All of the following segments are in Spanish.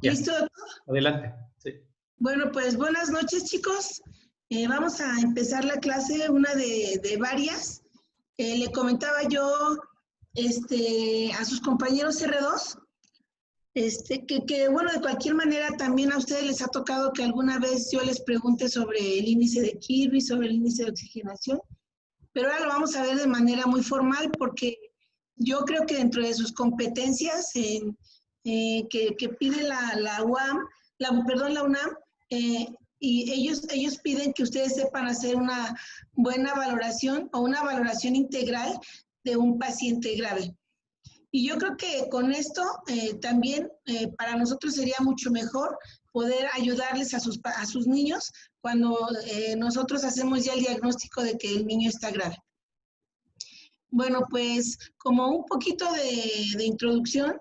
Ya. ¿Listo, doctor? Adelante. Sí. Bueno, pues buenas noches, chicos. Vamos a empezar la clase, una de varias. Le comentaba yo a sus compañeros R2, bueno, de cualquier manera también a ustedes les ha tocado que alguna vez yo les pregunte sobre el índice de Kirby, sobre el índice de oxigenación, pero ahora lo vamos a ver de manera muy formal porque yo creo que dentro de sus competencias que pide la UAM, la UNAM, y ellos piden que ustedes sepan hacer una buena valoración o una valoración integral de un paciente grave. Y yo creo que con esto también para nosotros sería mucho mejor poder ayudarles a sus niños cuando nosotros hacemos ya el diagnóstico de que el niño está grave. Bueno, pues como un poquito de introducción,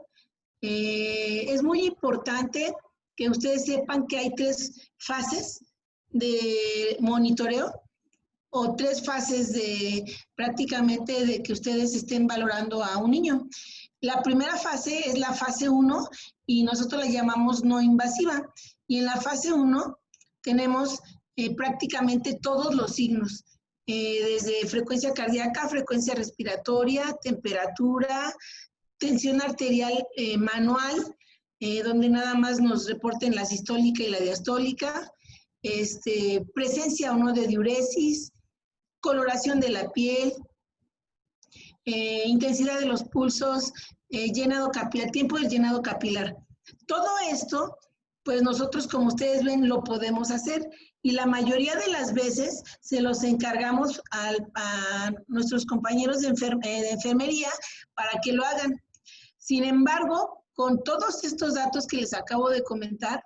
es muy importante que ustedes sepan que hay 3 fases de monitoreo o 3 fases prácticamente de que ustedes estén valorando a un niño. La primera fase es la fase 1 y nosotros la llamamos no invasiva. Y en la fase 1 tenemos prácticamente todos los signos, desde frecuencia cardíaca, frecuencia respiratoria, temperatura, tensión arterial manual, donde nada más nos reporten la sistólica y la diastólica, presencia o no de diuresis, coloración de la piel, intensidad de los pulsos, llenado capilar, tiempo del llenado capilar. Todo esto, pues nosotros, como ustedes ven, lo podemos hacer y la mayoría de las veces se los encargamos a nuestros compañeros de enfermería para que lo hagan. Sin embargo, con todos estos datos que les acabo de comentar,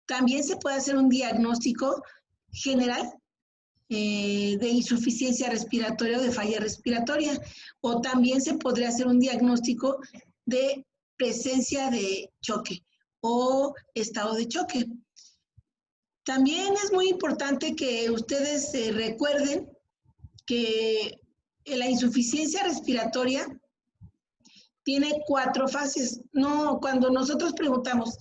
también se puede hacer un diagnóstico general de insuficiencia respiratoria o de falla respiratoria, o también se podría hacer un diagnóstico de presencia de choque o estado de choque. También es muy importante que ustedes recuerden que la insuficiencia respiratoria tiene 4 fases. No, cuando nosotros preguntamos,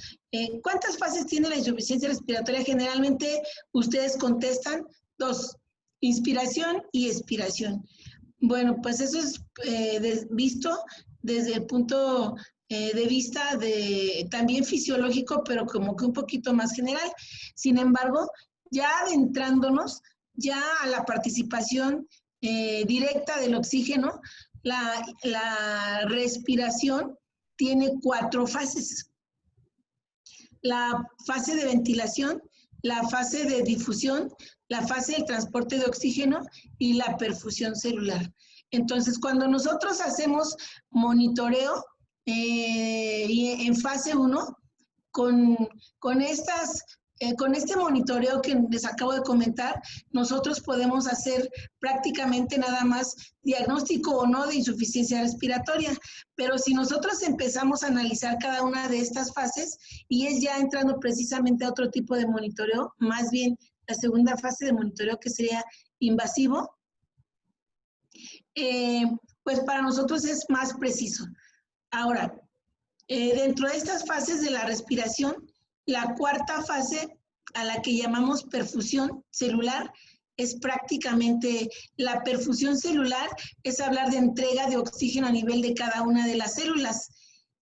¿cuántas fases tiene la insuficiencia respiratoria? Generalmente ustedes contestan 2, inspiración y expiración. Bueno, pues eso es visto desde el punto de vista también fisiológico, pero como que un poquito más general. Sin embargo, ya adentrándonos ya a la participación directa del oxígeno, la respiración tiene 4 fases. La fase de ventilación, la fase de difusión, la fase del transporte de oxígeno y la perfusión celular. Entonces, cuando nosotros hacemos monitoreo en fase 1, con este monitoreo que les acabo de comentar, nosotros podemos hacer prácticamente nada más diagnóstico o no de insuficiencia respiratoria. Pero si nosotros empezamos a analizar cada una de estas fases, y es ya entrando precisamente a otro tipo de monitoreo, más bien la segunda fase de monitoreo que sería invasivo, pues para nosotros es más preciso. Ahora, dentro de estas fases de la respiración, la 4ª fase, a la que llamamos perfusión celular, es prácticamente la perfusión celular, es hablar de entrega de oxígeno a nivel de cada una de las células.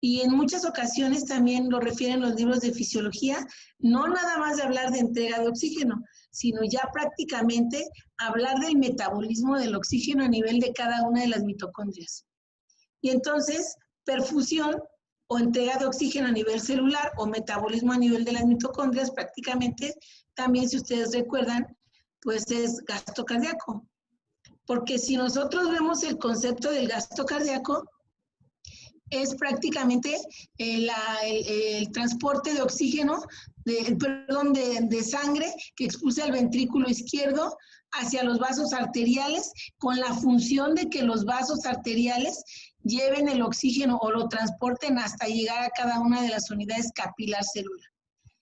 Y en muchas ocasiones también lo refieren los libros de fisiología, no nada más de hablar de entrega de oxígeno, sino ya prácticamente hablar del metabolismo del oxígeno a nivel de cada una de las mitocondrias. Y entonces, perfusión o entrega de oxígeno a nivel celular o metabolismo a nivel de las mitocondrias, prácticamente también, si ustedes recuerdan, pues es gasto cardíaco. Porque si nosotros vemos el concepto del gasto cardíaco, es prácticamente el transporte de oxígeno, de sangre que expulsa el ventrículo izquierdo hacia los vasos arteriales, con la función de que los vasos arteriales lleven el oxígeno o lo transporten hasta llegar a cada una de las unidades capilar celular.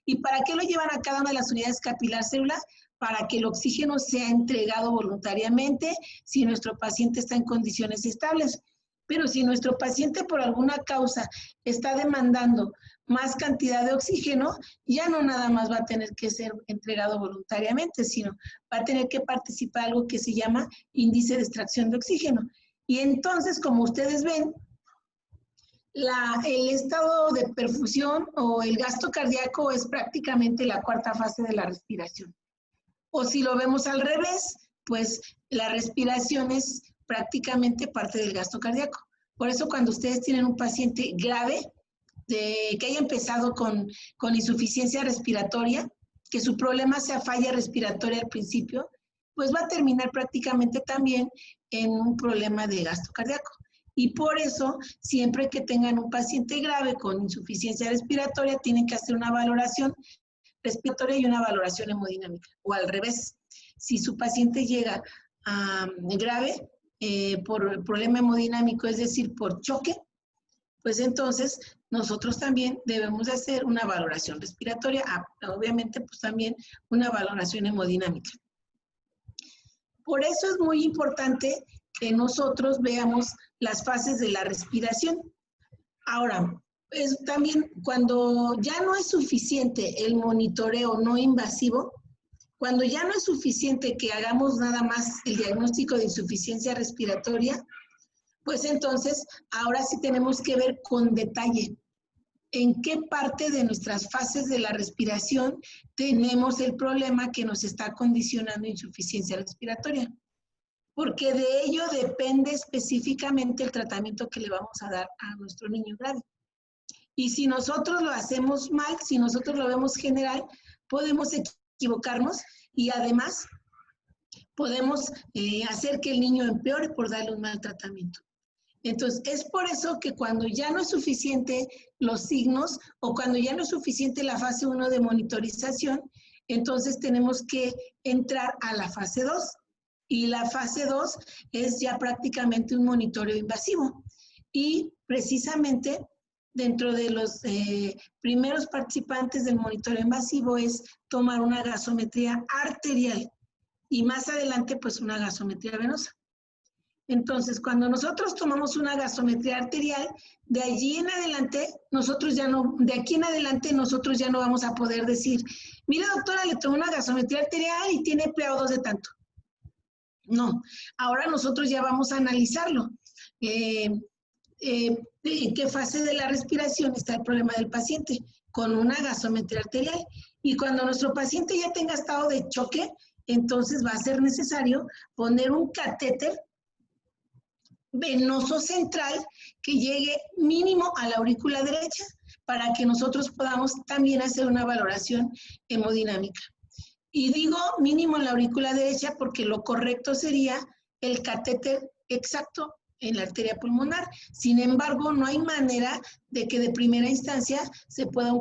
¿Y para qué lo llevan a cada una de las unidades capilar celular? Para que el oxígeno sea entregado voluntariamente si nuestro paciente está en condiciones estables. Pero si nuestro paciente por alguna causa está demandando más cantidad de oxígeno, ya no nada más va a tener que ser entregado voluntariamente, sino va a tener que participar algo que se llama índice de extracción de oxígeno. Y entonces, como ustedes ven, el estado de perfusión o el gasto cardíaco es prácticamente la cuarta fase de la respiración. O si lo vemos al revés, pues la respiración es prácticamente parte del gasto cardíaco. Por eso cuando ustedes tienen un paciente grave, que haya empezado con insuficiencia respiratoria, que su problema sea falla respiratoria al principio, pues va a terminar prácticamente también en un problema de gasto cardíaco. Y por eso, siempre que tengan un paciente grave con insuficiencia respiratoria, tienen que hacer una valoración respiratoria y una valoración hemodinámica, o al revés. Si su paciente llega grave por problema hemodinámico, es decir, por choque, pues entonces nosotros también debemos de hacer una valoración respiratoria, obviamente pues también una valoración hemodinámica. Por eso es muy importante que nosotros veamos las fases de la respiración. Ahora, también cuando ya no es suficiente el monitoreo no invasivo, cuando ya no es suficiente que hagamos nada más el diagnóstico de insuficiencia respiratoria, pues entonces ahora sí tenemos que ver con detalle en qué parte de nuestras fases de la respiración tenemos el problema que nos está condicionando insuficiencia respiratoria. Porque de ello depende específicamente el tratamiento que le vamos a dar a nuestro niño grave. Y si nosotros lo hacemos mal, si nosotros lo vemos general, podemos equivocarnos y además podemos hacer que el niño empeore por darle un mal tratamiento. Entonces, es por eso que cuando ya no es suficiente los signos o cuando ya no es suficiente la fase 1 de monitorización, entonces tenemos que entrar a la fase 2. Y la fase 2 es ya prácticamente un monitoreo invasivo. Y precisamente dentro de los primeros participantes del monitoreo invasivo es tomar una gasometría arterial y más adelante pues una gasometría venosa. Entonces, cuando nosotros tomamos una gasometría arterial, de allí en adelante, de aquí en adelante nosotros ya no vamos a poder decir, mira doctora, le tomé una gasometría arterial y tiene PaO2 de tanto. No, ahora nosotros ya vamos a analizarlo. ¿En qué fase de la respiración está el problema del paciente? Con una gasometría arterial. Y cuando nuestro paciente ya tenga estado de choque, entonces va a ser necesario poner un catéter venoso central que llegue mínimo a la aurícula derecha para que nosotros podamos también hacer una valoración hemodinámica. Y digo mínimo en la aurícula derecha porque lo correcto sería el catéter exacto en la arteria pulmonar. Sin embargo, no hay manera de que de primera instancia se pueda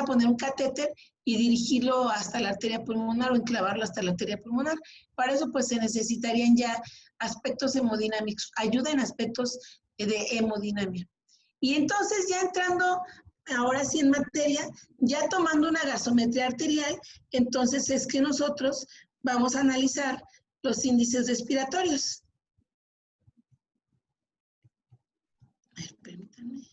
poner un catéter y dirigirlo hasta la arteria pulmonar o enclavarlo hasta la arteria pulmonar. Para eso, pues, se necesitarían ya aspectos hemodinámicos, ayuda en aspectos de hemodinamia. Y entonces, ya entrando ahora sí en materia, ya tomando una gasometría arterial, entonces es que nosotros vamos a analizar los índices respiratorios. A ver, permítanme.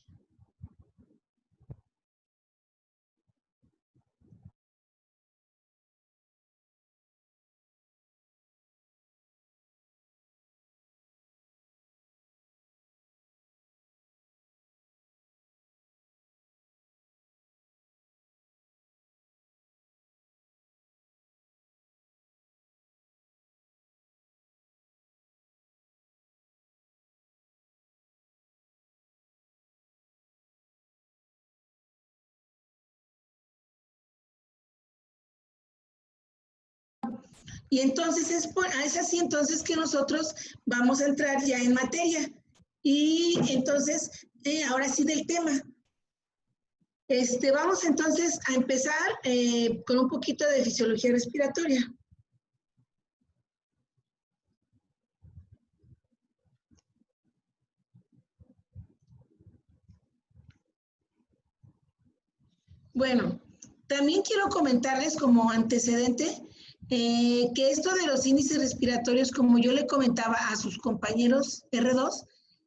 Y entonces es así entonces que nosotros vamos a entrar ya en materia. Y entonces, ahora sí del tema. Vamos entonces a empezar con un poquito de fisiología respiratoria. Bueno, también quiero comentarles como antecedente que esto de los índices respiratorios, como yo le comentaba a sus compañeros R2,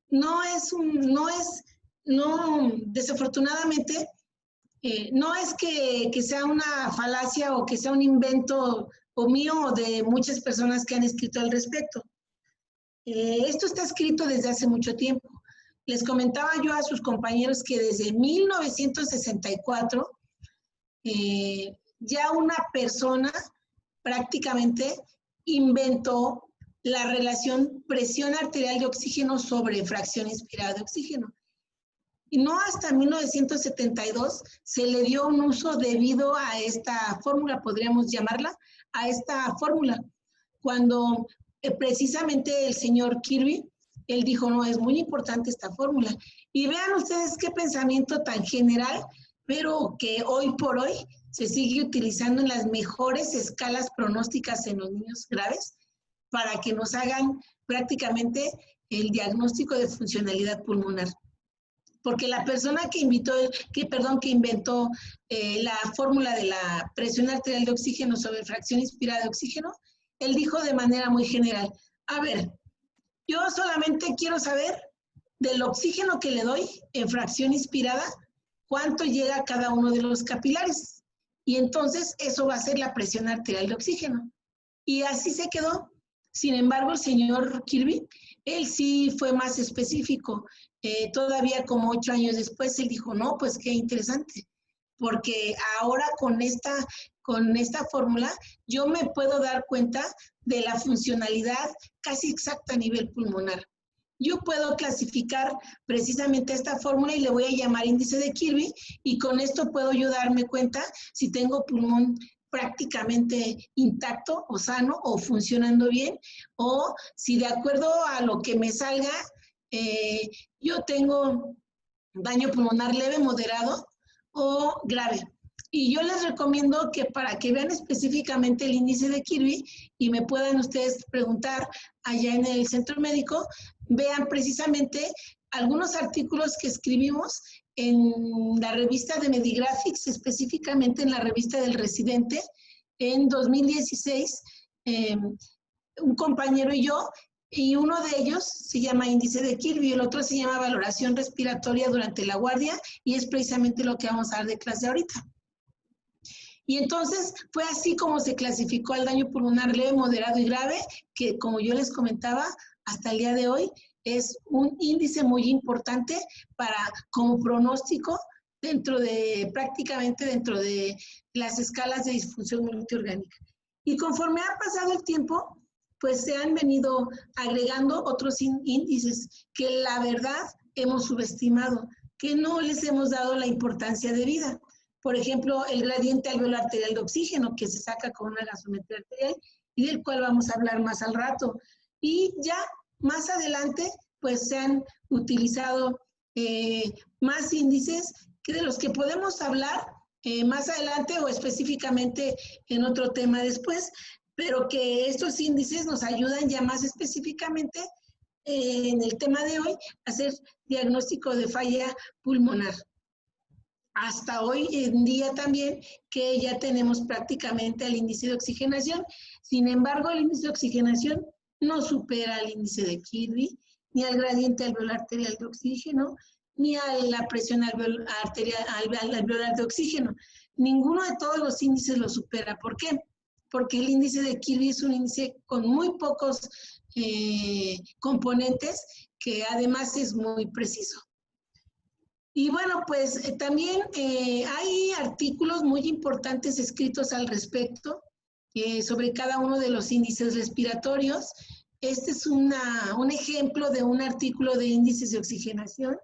no es no, desafortunadamente, no es que sea una falacia o que sea un invento o mío o de muchas personas que han escrito al respecto. Esto está escrito desde hace mucho tiempo. Les comentaba yo a sus compañeros que desde 1964 ya una persona prácticamente inventó la relación presión arterial de oxígeno sobre fracción inspirada de oxígeno. Y no hasta 1972 se le dio un uso debido a esta fórmula, podríamos llamarla, a esta fórmula, cuando precisamente el señor Kirby, él dijo, no, es muy importante esta fórmula. Y vean ustedes qué pensamiento tan general, pero que hoy por hoy se sigue utilizando en las mejores escalas pronósticas en los niños graves para que nos hagan prácticamente el diagnóstico de funcionalidad pulmonar. Porque la persona que inventó la fórmula de la presión arterial de oxígeno sobre fracción inspirada de oxígeno, él dijo de manera muy general, a ver, yo solamente quiero saber del oxígeno que le doy en fracción inspirada, cuánto llega a cada uno de los capilares. Y entonces eso va a ser la presión arterial de oxígeno. Y así se quedó. Sin embargo, el señor Kirby, él sí fue más específico. Todavía como 8 años después, él dijo, no, pues qué interesante, porque ahora con esta fórmula yo me puedo dar cuenta de la funcionalidad casi exacta a nivel pulmonar. Yo puedo clasificar precisamente esta fórmula y le voy a llamar índice de Kirby, y con esto puedo yo darme cuenta si tengo pulmón prácticamente intacto o sano o funcionando bien, o si de acuerdo a lo que me salga, yo tengo daño pulmonar leve, moderado o grave. Y yo les recomiendo que para que vean específicamente el índice de Kirby y me puedan ustedes preguntar allá en el centro médico, vean precisamente algunos artículos que escribimos en la revista de Medigraphics, específicamente en la revista del Residente, en 2016, un compañero y yo, y uno de ellos se llama índice de Kirby, el otro se llama valoración respiratoria durante la guardia, y es precisamente lo que vamos a dar de clase ahorita. Y entonces fue así como se clasificó el daño pulmonar leve, moderado y grave, que como yo les comentaba, hasta el día de hoy es un índice muy importante para como pronóstico prácticamente dentro de las escalas de disfunción multiorgánica. Y conforme ha pasado el tiempo, pues se han venido agregando otros índices que la verdad hemos subestimado, que no les hemos dado la importancia debida. Por ejemplo, el gradiente alveolar arterial de oxígeno, que se saca con una gasometría arterial y del cual vamos a hablar más al rato. Y ya más adelante, pues se han utilizado más índices que de los que podemos hablar más adelante o específicamente en otro tema después, pero que estos índices nos ayudan ya más específicamente en el tema de hoy a hacer diagnóstico de falla pulmonar. Hasta hoy en día también que ya tenemos prácticamente el índice de oxigenación. Sin embargo, el índice de oxigenación no supera al índice de Kirby, ni al gradiente alveolar arterial de oxígeno, ni a la presión alveolar de oxígeno. Ninguno de todos los índices lo supera. ¿Por qué? Porque el índice de Kirby es un índice con muy pocos componentes, que además es muy preciso. Y bueno, pues también hay artículos muy importantes escritos al respecto sobre cada uno de los índices respiratorios. Este es un ejemplo de un artículo de índices de oxigenación,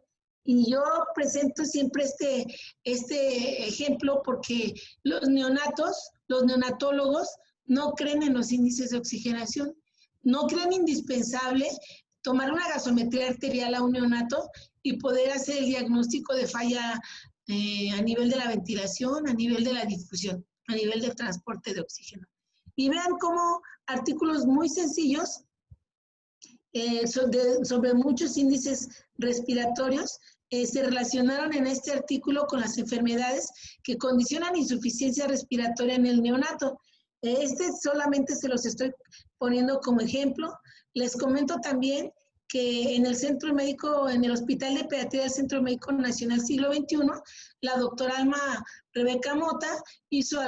y yo presento siempre este ejemplo porque los neonatólogos no creen en los índices de oxigenación, no creen indispensable tomar una gasometría arterial a un neonato y poder hacer el diagnóstico de falla a nivel de la ventilación, a nivel de la difusión, a nivel del transporte de oxígeno. Y vean cómo artículos muy sencillos sobre muchos índices respiratorios se relacionaron en este artículo con las enfermedades que condicionan insuficiencia respiratoria en el neonato. Solamente se los estoy poniendo como ejemplo. Les comento también que en el Centro Médico, en el Hospital de Pediatría del Centro Médico Nacional Siglo XXI, la doctora Alma Rebeca Mota hizo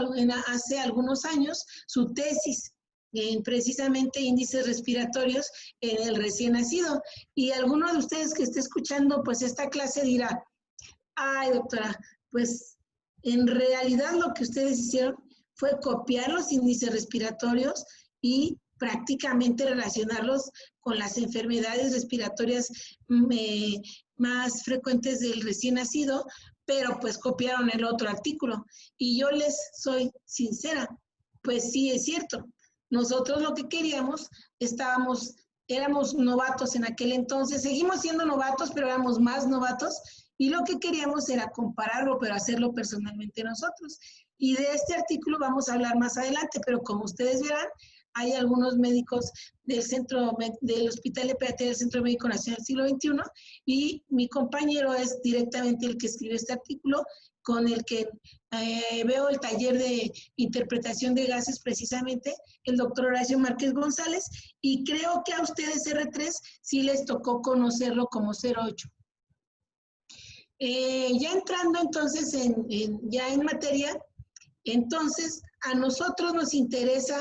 hace algunos años su tesis en precisamente índices respiratorios en el recién nacido. Y alguno de ustedes que esté escuchando pues esta clase dirá, ay doctora, pues en realidad lo que ustedes hicieron fue copiar los índices respiratorios y prácticamente relacionarlos con las enfermedades respiratorias más frecuentes del recién nacido, pero pues copiaron el otro artículo. Y yo les soy sincera, pues sí es cierto. Nosotros lo que queríamos, éramos novatos en aquel entonces, seguimos siendo novatos, pero éramos más novatos, y lo que queríamos era compararlo, pero hacerlo personalmente nosotros. Y de este artículo vamos a hablar más adelante, pero como ustedes verán, hay algunos médicos del Hospital de Pediatría del Centro Médico Nacional Siglo XXI, y mi compañero es directamente el que escribió este artículo, con el que veo el taller de interpretación de gases precisamente, el doctor Horacio Márquez González, y creo que a ustedes R3 sí les tocó conocerlo como 08. Ya entrando entonces ya en materia, entonces a nosotros nos interesa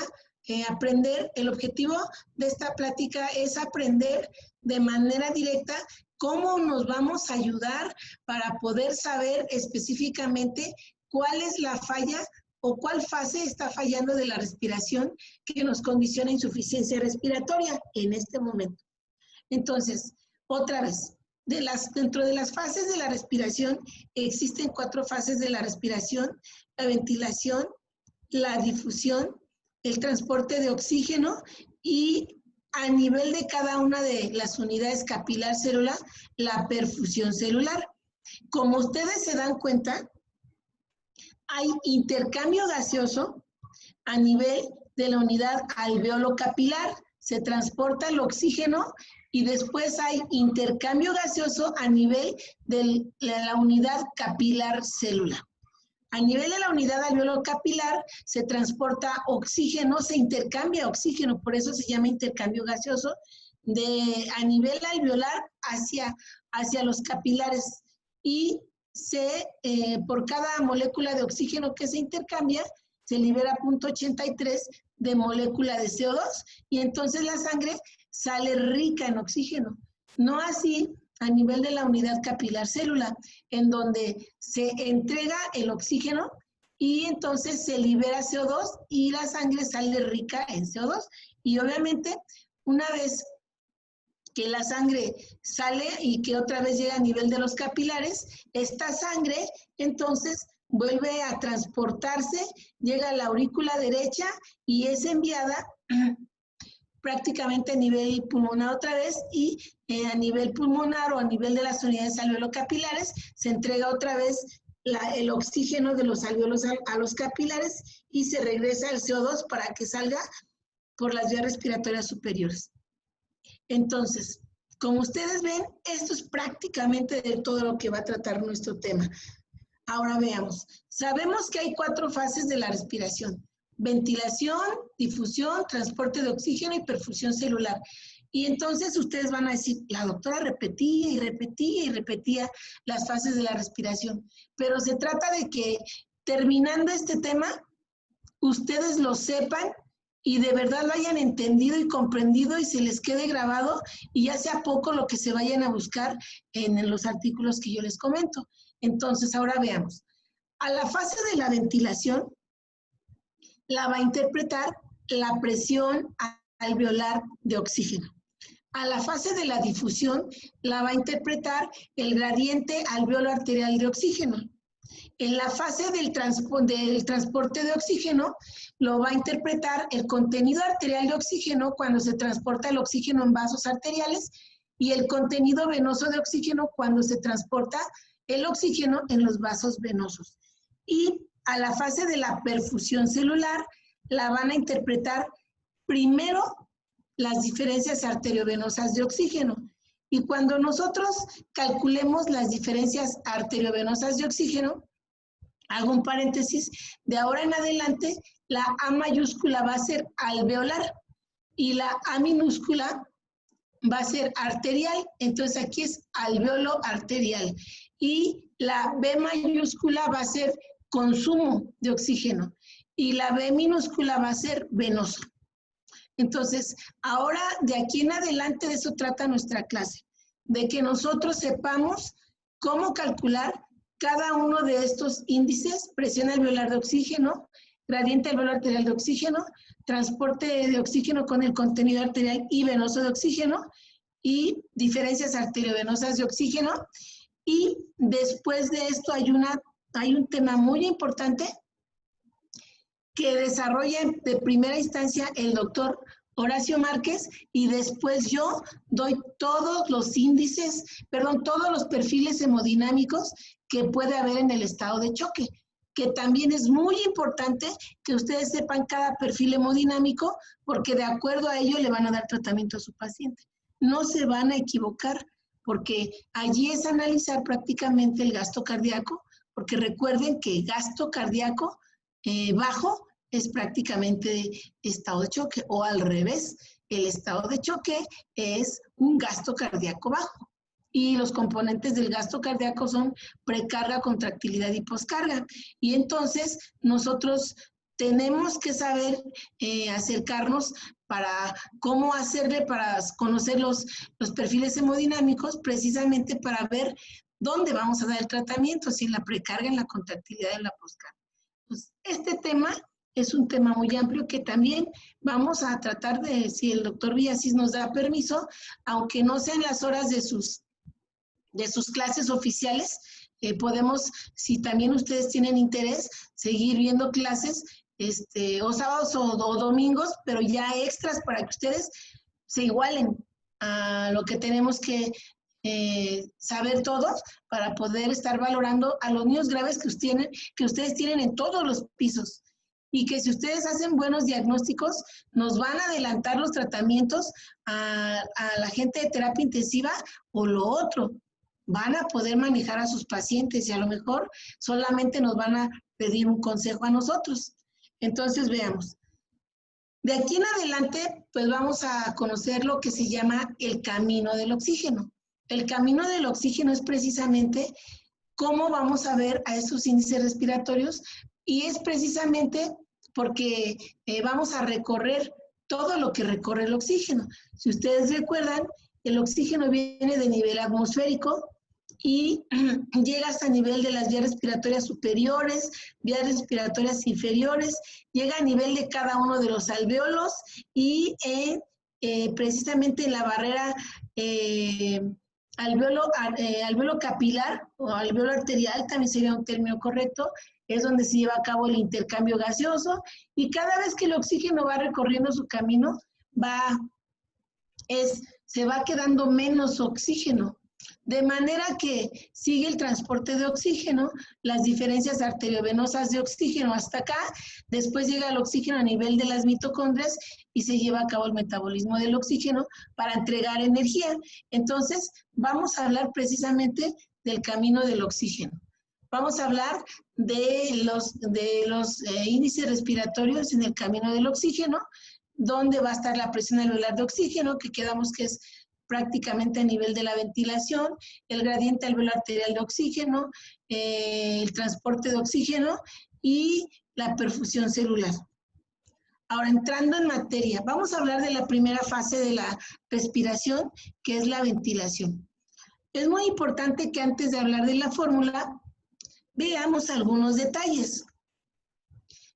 aprender, el objetivo de esta plática es aprender de manera directa cómo nos vamos a ayudar para poder saber específicamente cuál es la falla o cuál fase está fallando de la respiración que nos condiciona insuficiencia respiratoria en este momento. Entonces, otra vez, dentro de las fases de la respiración existen 4 fases de la respiración: la ventilación, la difusión, el transporte de oxígeno y a nivel de cada una de las unidades capilar celular, la perfusión celular. Como ustedes se dan cuenta, hay intercambio gaseoso a nivel de la unidad alveolo capilar, se transporta el oxígeno y después hay intercambio gaseoso a nivel de la unidad capilar celular. A nivel de la unidad alveolo capilar se transporta oxígeno, se intercambia oxígeno, por eso se llama intercambio gaseoso, a nivel alveolar hacia los capilares, y por cada molécula de oxígeno que se intercambia, se libera 0.83 de molécula de CO2, y entonces la sangre sale rica en oxígeno. No así a nivel de la unidad capilar célula, en donde se entrega el oxígeno y entonces se libera CO2 y la sangre sale rica en CO2. Y obviamente, una vez que la sangre sale y que otra vez llega a nivel de los capilares, esta sangre entonces vuelve a transportarse, llega a la aurícula derecha y es enviada prácticamente a nivel pulmonar otra vez, y a nivel pulmonar o a nivel de las unidades alveolo-capilares se entrega otra vez el oxígeno de los alveolos a los capilares y se regresa el CO2 para que salga por las vías respiratorias superiores. Entonces, como ustedes ven, esto es prácticamente de todo lo que va a tratar nuestro tema. Ahora veamos. Sabemos que hay 4 fases de la respiración: ventilación, difusión, transporte de oxígeno y perfusión celular. Y entonces ustedes van a decir, la doctora repetía y repetía y repetía las fases de la respiración. Pero se trata de que terminando este tema, ustedes lo sepan y de verdad lo hayan entendido y comprendido y se les quede grabado, y ya sea poco lo que se vayan a buscar en los artículos que yo les comento. Entonces, ahora veamos. A la fase de la ventilación la va a interpretar la presión alveolar de oxígeno. A la fase de la difusión la va a interpretar el gradiente alveolo arterial de oxígeno. En la fase del transporte de oxígeno lo va a interpretar el contenido arterial de oxígeno cuando se transporta el oxígeno en vasos arteriales, y el contenido venoso de oxígeno cuando se transporta el oxígeno en los vasos venosos. Y a la fase de la perfusión celular la van a interpretar primero las diferencias arteriovenosas de oxígeno. Y cuando nosotros calculemos las diferencias arteriovenosas de oxígeno, hago un paréntesis, de ahora en adelante la A mayúscula va a ser alveolar y la A minúscula va a ser arterial, entonces aquí es alveolo arterial. Y la B mayúscula va a ser consumo de oxígeno y la B minúscula va a ser venoso. Entonces, ahora de aquí en adelante de eso trata nuestra clase, de que nosotros sepamos cómo calcular cada uno de estos índices: presión alveolar de oxígeno, gradiente alveolar arterial de oxígeno, transporte de oxígeno con el contenido arterial y venoso de oxígeno, y diferencias arteriovenosas de oxígeno. Y después de esto hay un tema muy importante que desarrolla de primera instancia el doctor Horacio Márquez, y después yo doy todos los índices, todos los perfiles hemodinámicos que puede haber en el estado de choque, que también es muy importante que ustedes sepan cada perfil hemodinámico, porque de acuerdo a ello le van a dar tratamiento a su paciente. No se van a equivocar, porque allí es analizar prácticamente el gasto cardíaco, porque recuerden que gasto cardíaco bajo es prácticamente estado de choque, o al revés, el estado de choque es un gasto cardíaco bajo. Y los componentes del gasto cardíaco son precarga, contractilidad y poscarga. Y entonces nosotros tenemos que saber acercarnos para cómo hacerle para conocer los perfiles hemodinámicos, precisamente para ver dónde vamos a dar el tratamiento, si en la precarga, en la contractilidad, en la poscarga. Pues este tema es un tema muy amplio que también vamos a tratar de, si el doctor Villasís nos da permiso, aunque no sean las horas de sus clases oficiales, podemos, si también ustedes tienen interés, seguir viendo clases o sábados o domingos, pero ya extras para que ustedes se igualen a lo que tenemos que saber todos para poder estar valorando a los niños graves que ustedes tienen en todos los pisos. Y que si ustedes hacen buenos diagnósticos, nos van a adelantar los tratamientos a la gente de terapia intensiva, o lo otro, van a poder manejar a sus pacientes y a lo mejor solamente nos van a pedir un consejo a nosotros. Entonces, veamos. De aquí en adelante, pues vamos a conocer lo que se llama el camino del oxígeno. El camino del oxígeno es precisamente cómo vamos a ver a esos índices respiratorios, y es precisamente porque vamos a recorrer todo lo que recorre el oxígeno. Si ustedes recuerdan, el oxígeno viene de nivel atmosférico y llega hasta el nivel de las vías respiratorias superiores, vías respiratorias inferiores, llega a nivel de cada uno de los alvéolos y precisamente en la barrera alvéolo capilar o alvéolo arterial, también sería un término correcto, es donde se lleva a cabo el intercambio gaseoso, y cada vez que el oxígeno va recorriendo su camino, se va quedando menos oxígeno, de manera que sigue el transporte de oxígeno, las diferencias arteriovenosas de oxígeno hasta acá, después llega el oxígeno a nivel de las mitocondrias y se lleva a cabo el metabolismo del oxígeno para entregar energía. Entonces, vamos a hablar precisamente del camino del oxígeno. Vamos a hablar de los índices respiratorios en el camino del oxígeno, donde va a estar la presión alveolar de oxígeno, que quedamos que es prácticamente a nivel de la ventilación, el gradiente alveolar arterial de oxígeno, el transporte de oxígeno y la perfusión celular. Ahora, entrando en materia, vamos a hablar de la primera fase de la respiración, que es la ventilación. Es muy importante que antes de hablar de la fórmula, veamos algunos detalles.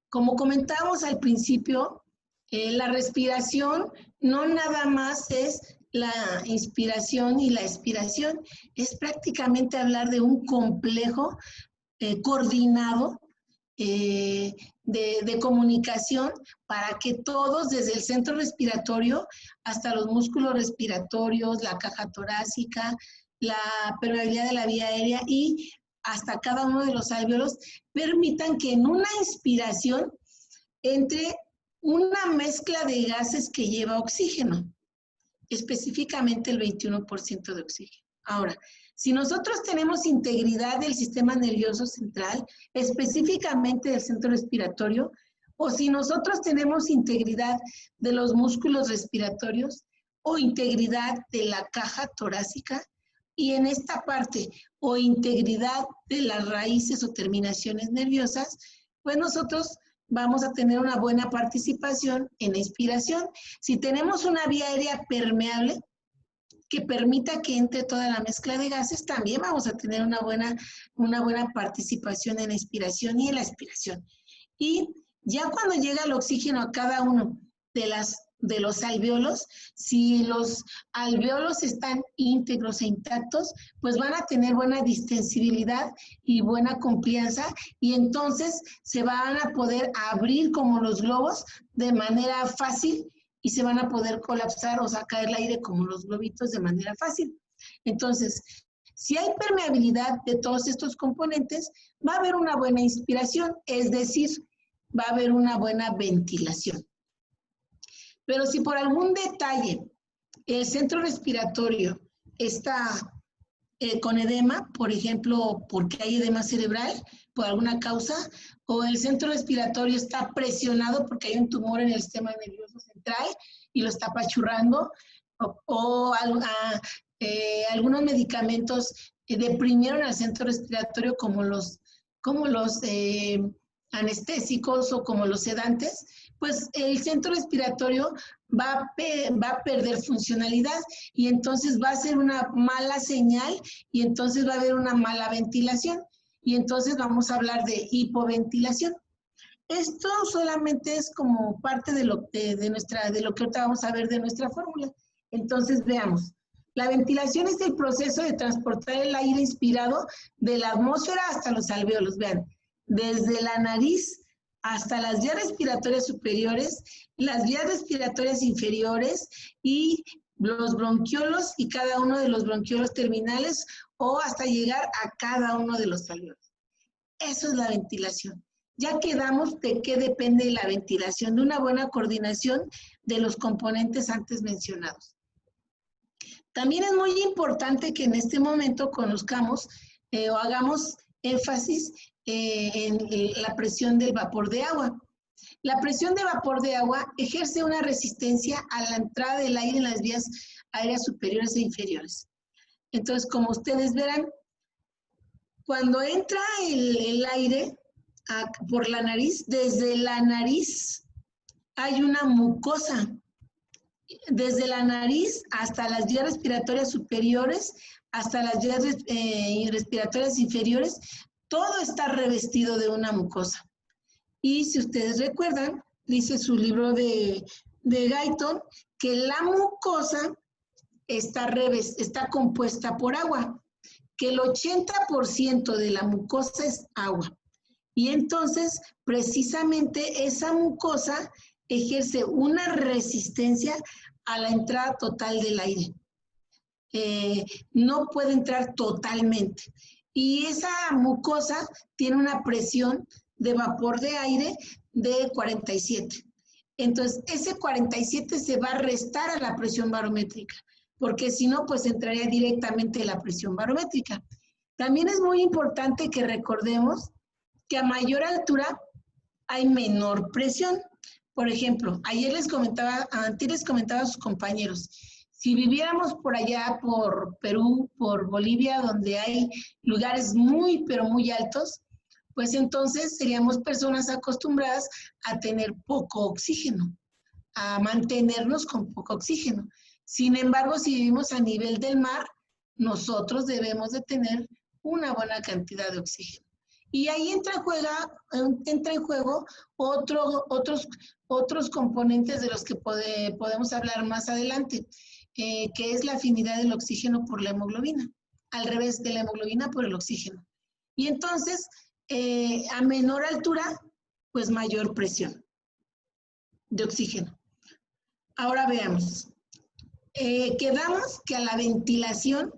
Como comentábamos al principio, la respiración no nada más es la inspiración y la expiración, es prácticamente hablar de un complejo coordinado de comunicación para que todos, desde el centro respiratorio hasta los músculos respiratorios, la caja torácica, la permeabilidad de la vía aérea y hasta cada uno de los alvéolos, permitan que en una inspiración entre una mezcla de gases que lleva oxígeno, específicamente el 21% de oxígeno. Ahora, si nosotros tenemos integridad del sistema nervioso central, específicamente del centro respiratorio, o si nosotros tenemos integridad de los músculos respiratorios, o integridad de la caja torácica, y en esta parte, o integridad de las raíces o terminaciones nerviosas, pues nosotros vamos a tener una buena participación en la inspiración. Si tenemos una vía aérea permeable que permita que entre toda la mezcla de gases, también vamos a tener una buena participación en la inspiración y en la expiración. Y ya cuando llega el oxígeno a cada uno de los alvéolos, si los alvéolos están íntegros e intactos, pues van a tener buena distensibilidad y buena confianza, y entonces se van a poder abrir como los globos de manera fácil y se van a poder colapsar o sacar el aire como los globitos de manera fácil. Entonces, si hay permeabilidad de todos estos componentes, va a haber una buena inspiración, es decir, va a haber una buena ventilación. Pero si por algún detalle el centro respiratorio está con edema, por ejemplo, porque hay edema cerebral, por alguna causa, o el centro respiratorio está presionado porque hay un tumor en el sistema nervioso central y lo está apachurrando, o algunos medicamentos deprimieron al centro respiratorio como los anestésicos o como los sedantes, pues el centro respiratorio va a perder funcionalidad y entonces va a ser una mala señal y entonces va a haber una mala ventilación y entonces vamos a hablar de hipoventilación. Esto solamente es como parte de lo que ahorita vamos a ver de nuestra fórmula. Entonces veamos. La ventilación es el proceso de transportar el aire inspirado de la atmósfera hasta los alvéolos. Vean, desde la nariz hasta las vías respiratorias superiores, las vías respiratorias inferiores y los bronquiolos y cada uno de los bronquiolos terminales o hasta llegar a cada uno de los alvéolos. Eso es la ventilación. Ya quedamos de qué depende la ventilación, de una buena coordinación de los componentes antes mencionados. También es muy importante que en este momento conozcamos o hagamos énfasis en la presión del vapor de agua. La presión de vapor de agua ejerce una resistencia a la entrada del aire en las vías aéreas superiores e inferiores. Entonces, como ustedes verán, cuando entra el aire por la nariz, desde la nariz hay una mucosa. Desde la nariz hasta las vías respiratorias superiores, hasta las vías respiratorias inferiores, todo está revestido de una mucosa. Y si ustedes recuerdan, dice su libro de Guyton, que la mucosa está compuesta por agua, que el 80% de la mucosa es agua. Y entonces, precisamente esa mucosa ejerce una resistencia a la entrada total del aire. No puede entrar totalmente. Y esa mucosa tiene una presión de vapor de aire de 47. Entonces, ese 47 se va a restar a la presión barométrica, porque si no, pues entraría directamente la presión barométrica. También es muy importante que recordemos que a mayor altura hay menor presión. Por ejemplo, antes les comentaba a sus compañeros, si viviéramos por allá, por Perú, por Bolivia, donde hay lugares muy, pero muy altos, pues entonces seríamos personas acostumbradas a tener poco oxígeno, a mantenernos con poco oxígeno. Sin embargo, si vivimos a nivel del mar, nosotros debemos de tener una buena cantidad de oxígeno. Y ahí entra en juego otros componentes de los que podemos hablar más adelante, que es la afinidad del oxígeno por la hemoglobina, al revés de la hemoglobina por el oxígeno. Y entonces, a menor altura, pues mayor presión de oxígeno. Ahora veamos. Quedamos que a la ventilación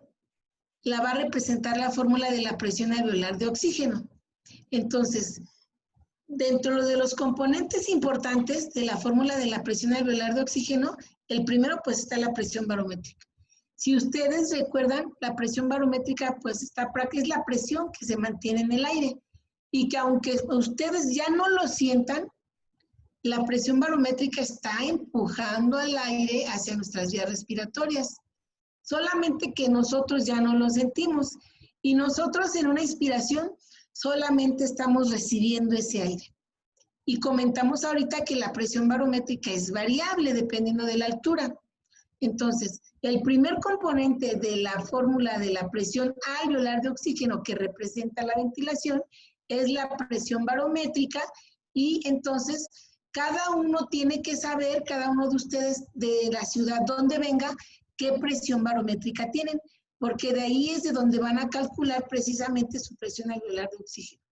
la va a representar la fórmula de la presión alveolar de oxígeno. Entonces, dentro de los componentes importantes de la fórmula de la presión alveolar de oxígeno, el primero pues está la presión barométrica. Si ustedes recuerdan, la presión barométrica pues es la presión que se mantiene en el aire y que aunque ustedes ya no lo sientan, la presión barométrica está empujando al aire hacia nuestras vías respiratorias. Solamente que nosotros ya no lo sentimos. Y nosotros en una inspiración solamente estamos recibiendo ese aire. Y comentamos ahorita que la presión barométrica es variable dependiendo de la altura. Entonces, el primer componente de la fórmula de la presión alveolar de oxígeno que representa la ventilación es la presión barométrica, y entonces cada uno tiene que saber, cada uno de ustedes de la ciudad donde venga, qué presión barométrica tienen, porque de ahí es de donde van a calcular precisamente su presión alveolar de oxígeno.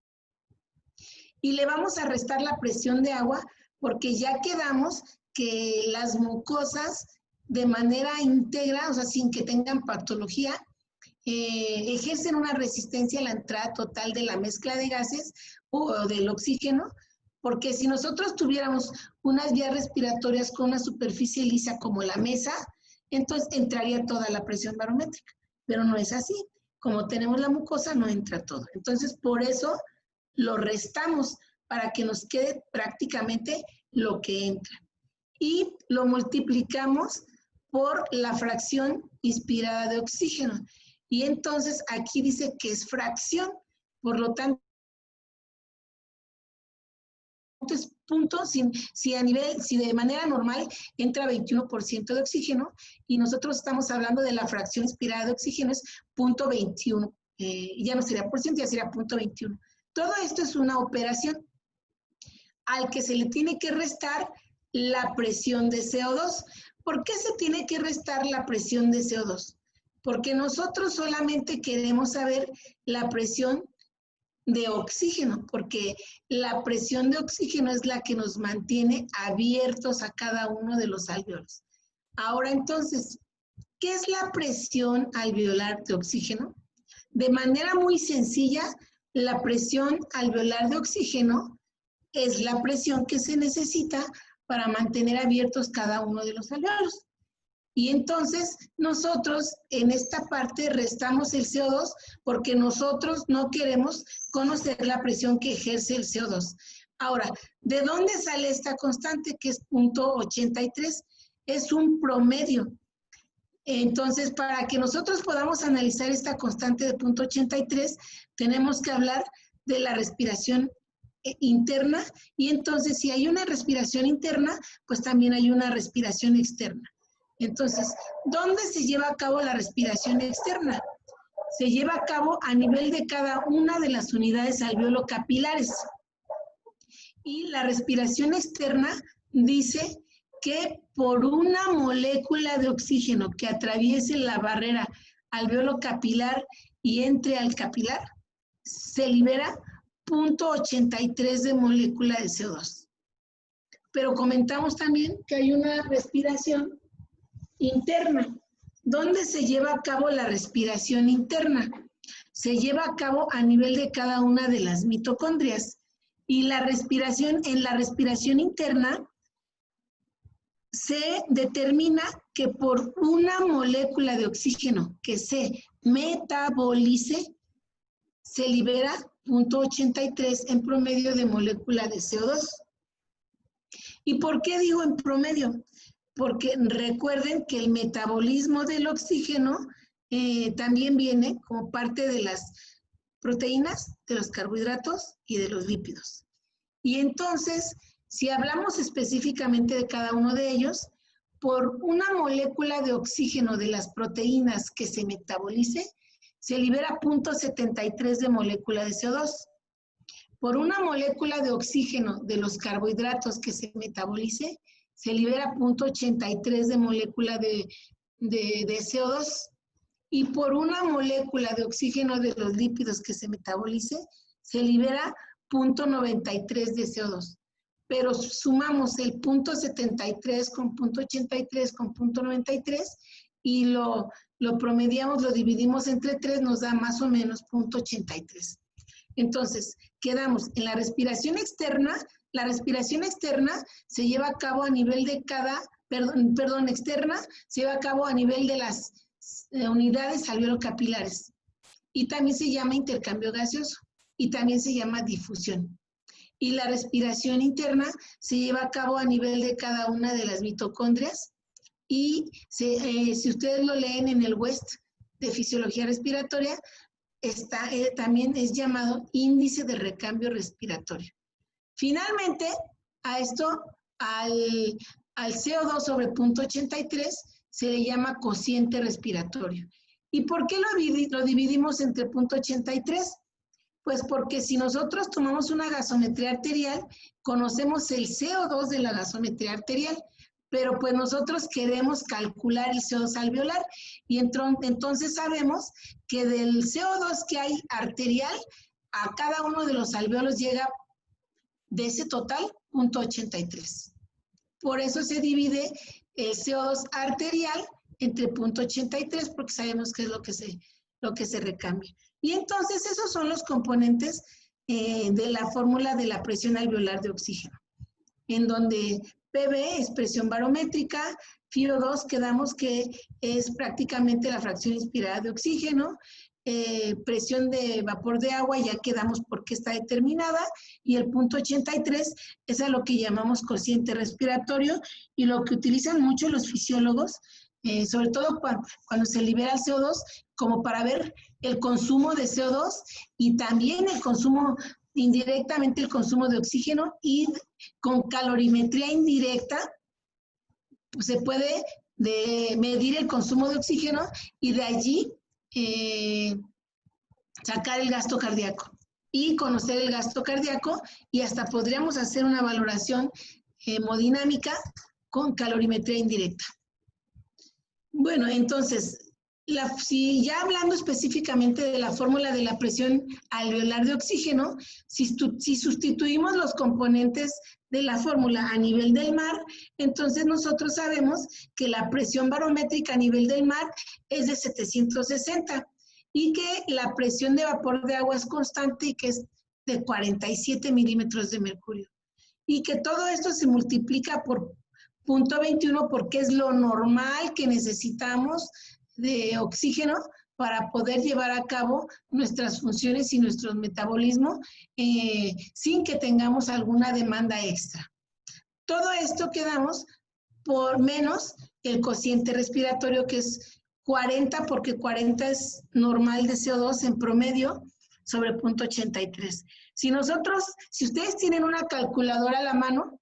Y le vamos a restar la presión de agua, porque ya quedamos que las mucosas de manera íntegra, o sea, sin que tengan patología, ejercen una resistencia a la entrada total de la mezcla de gases o del oxígeno, porque si nosotros tuviéramos unas vías respiratorias con una superficie lisa como la mesa, entonces entraría toda la presión barométrica, pero no es así. Como tenemos la mucosa, no entra todo. Entonces, por eso lo restamos, para que nos quede prácticamente lo que entra. Y lo multiplicamos por la fracción inspirada de oxígeno. Y entonces aquí dice que es fracción, por lo tanto, es punto, si de manera normal entra 21% de oxígeno, y nosotros estamos hablando de la fracción inspirada de oxígeno, es 0.21, ya no sería por ciento, ya sería 0.21. Todo esto es una operación al que se le tiene que restar la presión de CO2. ¿Por qué se tiene que restar la presión de CO2? Porque nosotros solamente queremos saber la presión de oxígeno, porque la presión de oxígeno es la que nos mantiene abiertos a cada uno de los alvéolos. Ahora entonces, ¿qué es la presión alveolar de oxígeno? De manera muy sencilla, la presión alveolar de oxígeno es la presión que se necesita para mantener abiertos cada uno de los alvéolos. Y entonces nosotros en esta parte restamos el CO2, porque nosotros no queremos conocer la presión que ejerce el CO2. Ahora, ¿de dónde sale esta constante, que es 0.83? Es un promedio. Entonces, para que nosotros podamos analizar esta constante de 0.83, tenemos que hablar de la respiración interna, y entonces si hay una respiración interna, pues también hay una respiración externa. Entonces, ¿dónde se lleva a cabo la respiración externa? Se lleva a cabo a nivel de cada una de las unidades alveolo-capilares. Y la respiración externa dice que por una molécula de oxígeno que atraviese la barrera alveolo-capilar y entre al capilar, se libera 0.83 de molécula de CO2. Pero comentamos también que hay una respiración interna. ¿Dónde se lleva a cabo la respiración interna? Se lleva a cabo a nivel de cada una de las mitocondrias. Y la respiración, en la respiración interna, se determina que por una molécula de oxígeno que se metabolice, se libera 0.83 en promedio de molécula de CO2. ¿Y por qué digo en promedio? Porque recuerden que el metabolismo del oxígeno también viene como parte de las proteínas, de los carbohidratos y de los lípidos. Y entonces, si hablamos específicamente de cada uno de ellos, por una molécula de oxígeno de las proteínas que se metabolice, se libera 0.73 de molécula de CO2. Por una molécula de oxígeno de los carbohidratos que se metabolice, se libera 0.83 de molécula de CO2. Y por una molécula de oxígeno de los lípidos que se metabolice, se libera 0.93 de CO2. Pero sumamos el 0.73 con 0.83 con 0.93 y lo promediamos, lo dividimos entre 3, nos da más o menos 0.83. Entonces, quedamos en la respiración externa. La respiración externa se lleva a cabo a nivel de cada, externa, se lleva a cabo a nivel de las unidades alveolo-capilares. Y también se llama intercambio gaseoso y también se llama difusión. Y la respiración interna se lleva a cabo a nivel de cada una de las mitocondrias. Y si ustedes lo leen en el West de Fisiología Respiratoria, también es llamado índice de recambio respiratorio. Finalmente, a esto, al CO2 sobre 0.83, se le llama cociente respiratorio. ¿Y por qué lo dividimos entre 0.83? Pues porque si nosotros tomamos una gasometría arterial, conocemos el CO2 de la gasometría arterial, pero pues nosotros queremos calcular el CO2 alveolar y entonces sabemos que del CO2 que hay arterial, a cada uno de los alveolos llega de ese total 0.83. Por eso se divide el CO2 arterial entre 0.83 porque sabemos que es lo que se recambia. Y entonces esos son los componentes de la fórmula de la presión alveolar de oxígeno, en donde PV es presión barométrica, FiO2 quedamos que es prácticamente la fracción inspirada de oxígeno, presión de vapor de agua ya quedamos porque está determinada, y el 0.83 es a lo que llamamos cociente respiratorio y lo que utilizan mucho los fisiólogos, sobre todo cuando se libera el CO2, como para ver el consumo de CO2 y también el consumo, indirectamente el consumo de oxígeno, y con calorimetría indirecta pues se puede medir el consumo de oxígeno y de allí sacar el gasto cardíaco y conocer el gasto cardíaco, y hasta podríamos hacer una valoración hemodinámica con calorimetría indirecta. Bueno, entonces, si ya hablando específicamente de la fórmula de la presión alveolar de oxígeno, si sustituimos los componentes de la fórmula a nivel del mar, entonces nosotros sabemos que la presión barométrica a nivel del mar es de 760 y que la presión de vapor de agua es constante y que es de 47 milímetros de mercurio. Y que todo esto se multiplica por 0.21 porque es lo normal que necesitamos de oxígeno para poder llevar a cabo nuestras funciones y nuestro metabolismo sin que tengamos alguna demanda extra. Todo esto quedamos por menos el cociente respiratorio, que es 40, porque 40 es normal de CO2 en promedio sobre 0.83. Si ustedes tienen una calculadora a la mano,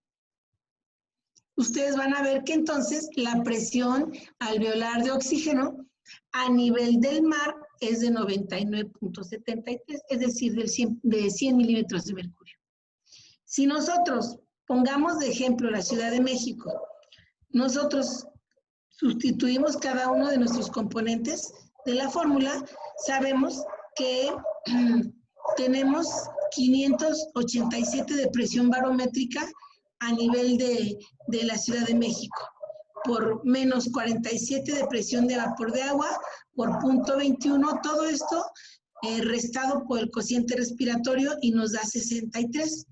ustedes van a ver que entonces la presión alveolar de oxígeno a nivel del mar es de 99.73, es decir, de 100 milímetros de mercurio. Si nosotros pongamos de ejemplo la Ciudad de México, nosotros sustituimos cada uno de nuestros componentes de la fórmula, sabemos que tenemos 587 de presión barométrica a nivel de la Ciudad de México, por menos 47 de presión de vapor de agua, por 0.21, todo esto restado por el cociente respiratorio y nos da 63.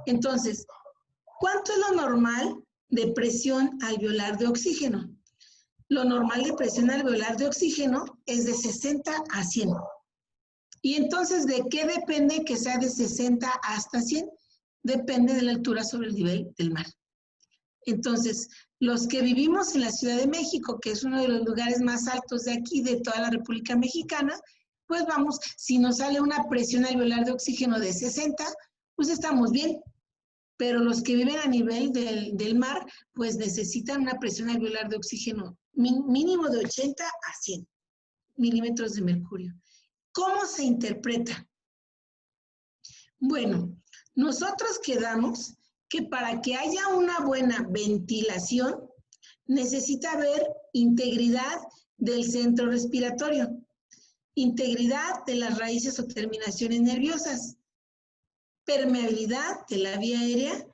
Entonces, ¿cuánto es lo normal de presión alveolar de oxígeno? Lo normal de presión alveolar de oxígeno es de 60 a 100. Y entonces, ¿de qué depende que sea de 60 hasta 100? Depende de la altura sobre el nivel del mar. Entonces, los que vivimos en la Ciudad de México, que es uno de los lugares más altos de aquí, de toda la República Mexicana, pues vamos, si nos sale una presión alveolar de oxígeno de 60, pues estamos bien. Pero los que viven a nivel del mar, pues necesitan una presión alveolar de oxígeno mínimo de 80 a 100 milímetros de mercurio. ¿Cómo se interpreta? Bueno, nosotros quedamos que para que haya una buena ventilación, necesita haber integridad del centro respiratorio, integridad de las raíces o terminaciones nerviosas, permeabilidad de la vía aérea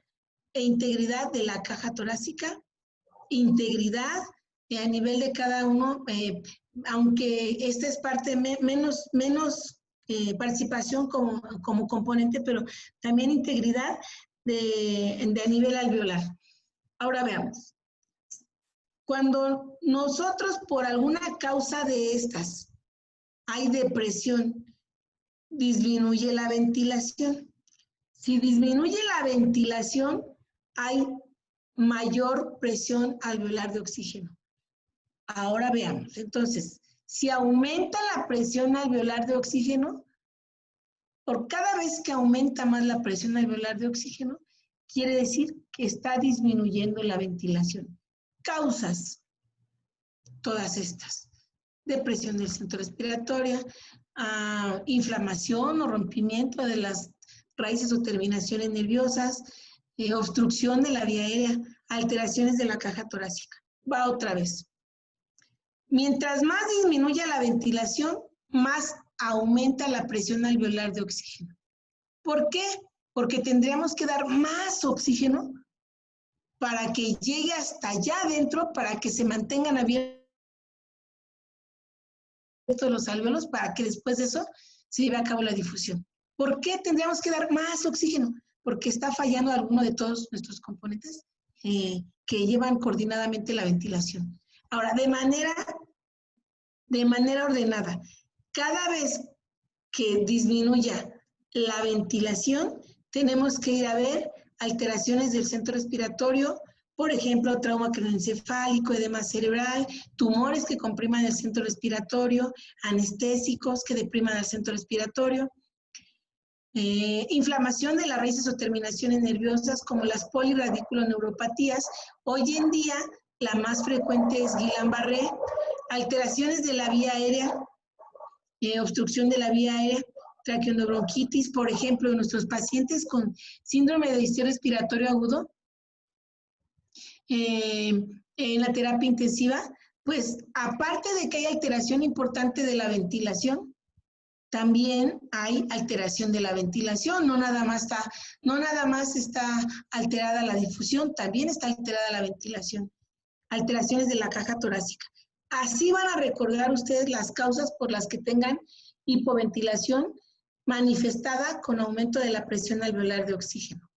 e integridad de la caja torácica, integridad a nivel de cada uno, aunque esta es parte menos participación como componente, pero también integridad de a nivel alveolar. Ahora veamos. Cuando nosotros por alguna causa de estas hay depresión, disminuye la ventilación. Si disminuye la ventilación, hay mayor presión alveolar de oxígeno. Ahora veamos, entonces, si aumenta la presión alveolar de oxígeno, por cada vez que aumenta más la presión alveolar de oxígeno, quiere decir que está disminuyendo la ventilación. Causas, todas estas: depresión del centro respiratorio, inflamación o rompimiento de las raíces o terminaciones nerviosas, obstrucción de la vía aérea, alteraciones de la caja torácica. Va otra vez. Mientras más disminuya la ventilación, más aumenta la presión alveolar de oxígeno. ¿Por qué? Porque tendríamos que dar más oxígeno para que llegue hasta allá adentro, para que se mantengan abiertos los alvéolos, para que después de eso se lleve a cabo la difusión. ¿Por qué tendríamos que dar más oxígeno? Porque está fallando alguno de todos nuestros componentes que llevan coordinadamente la ventilación. Ahora, de manera ordenada, cada vez que disminuya la ventilación, tenemos que ir a ver alteraciones del centro respiratorio, por ejemplo, trauma craneoencefálico, edema cerebral, tumores que compriman el centro respiratorio, anestésicos que depriman el centro respiratorio, inflamación de las raíces o terminaciones nerviosas como las poliradiculoneuropatías. Hoy en día la más frecuente es Guillain-Barré, alteraciones de la vía aérea, obstrucción de la vía aérea, traqueonebronquitis, por ejemplo, en nuestros pacientes con síndrome de distrés respiratorio agudo, en la terapia intensiva, pues aparte de que hay alteración importante de la ventilación, también hay alteración de la ventilación, no nada más está alterada la difusión, también está alterada la ventilación. Alteraciones de la caja torácica. Así van a recordar ustedes las causas por las que tengan hipoventilación manifestada con aumento de la presión alveolar de oxígeno.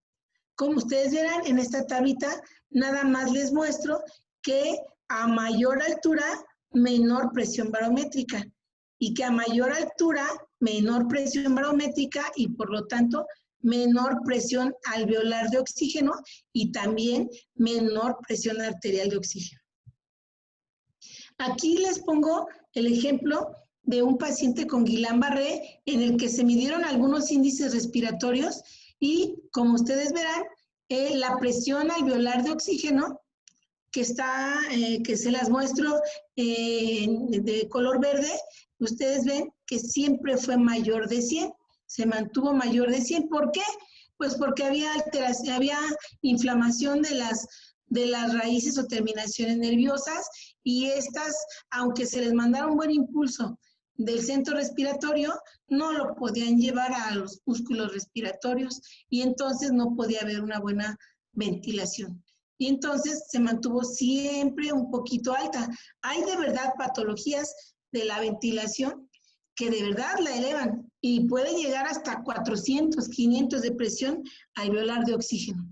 Como ustedes verán en esta tablita, nada más les muestro que a mayor altura, menor presión barométrica, y que a mayor altura, menor presión barométrica y por lo tanto menor presión alveolar de oxígeno y también menor presión arterial de oxígeno. Aquí les pongo el ejemplo de un paciente con Guillain-Barré en el que se midieron algunos índices respiratorios y, como ustedes verán, la presión alveolar de oxígeno que se las muestro de color verde, ustedes ven que siempre fue mayor de 100, se mantuvo mayor de 100. ¿Por qué? Pues porque había inflamación de las raíces o terminaciones nerviosas y estas, aunque se les mandara un buen impulso del centro respiratorio, no lo podían llevar a los músculos respiratorios y entonces no podía haber una buena ventilación. Y entonces se mantuvo siempre un poquito alta. Hay de verdad patologías de la ventilación que de verdad la elevan y puede llegar hasta 400, 500 de presión alveolar de oxígeno.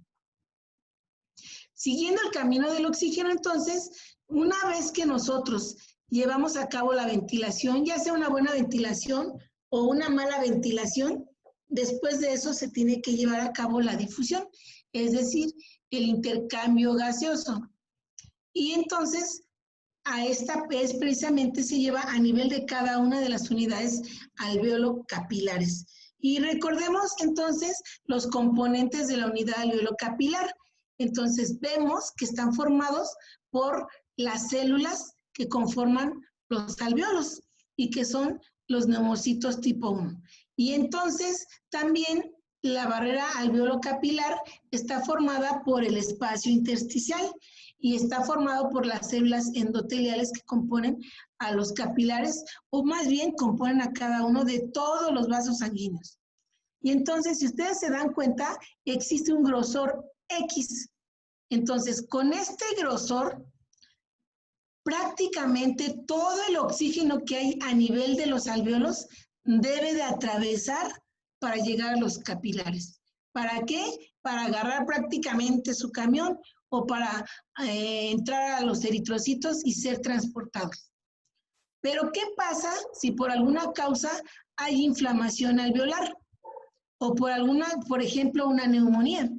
Siguiendo el camino del oxígeno, entonces, una vez que nosotros llevamos a cabo la ventilación, ya sea una buena ventilación o una mala ventilación, después de eso se tiene que llevar a cabo la difusión, es decir, el intercambio gaseoso. Y entonces, a esta vez precisamente se lleva a nivel de cada una de las unidades alveolo-capilares. Y recordemos entonces los componentes de la unidad alveolo-capilar. Entonces vemos que están formados por las células que conforman los alvéolos y que son los neumocitos tipo 1. Y entonces también la barrera alveolo-capilar está formada por el espacio intersticial y está formado por las células endoteliales que componen a los capilares, o más bien componen a cada uno de todos los vasos sanguíneos. Y entonces, si ustedes se dan cuenta, existe un grosor X. Entonces, con este grosor, prácticamente todo el oxígeno que hay a nivel de los alvéolos debe de atravesar para llegar a los capilares. ¿Para qué? Para agarrar prácticamente su camión o para entrar a los eritrocitos y ser transportados. Pero, ¿qué pasa si por alguna causa hay inflamación alveolar? o por alguna, por ejemplo, una neumonía,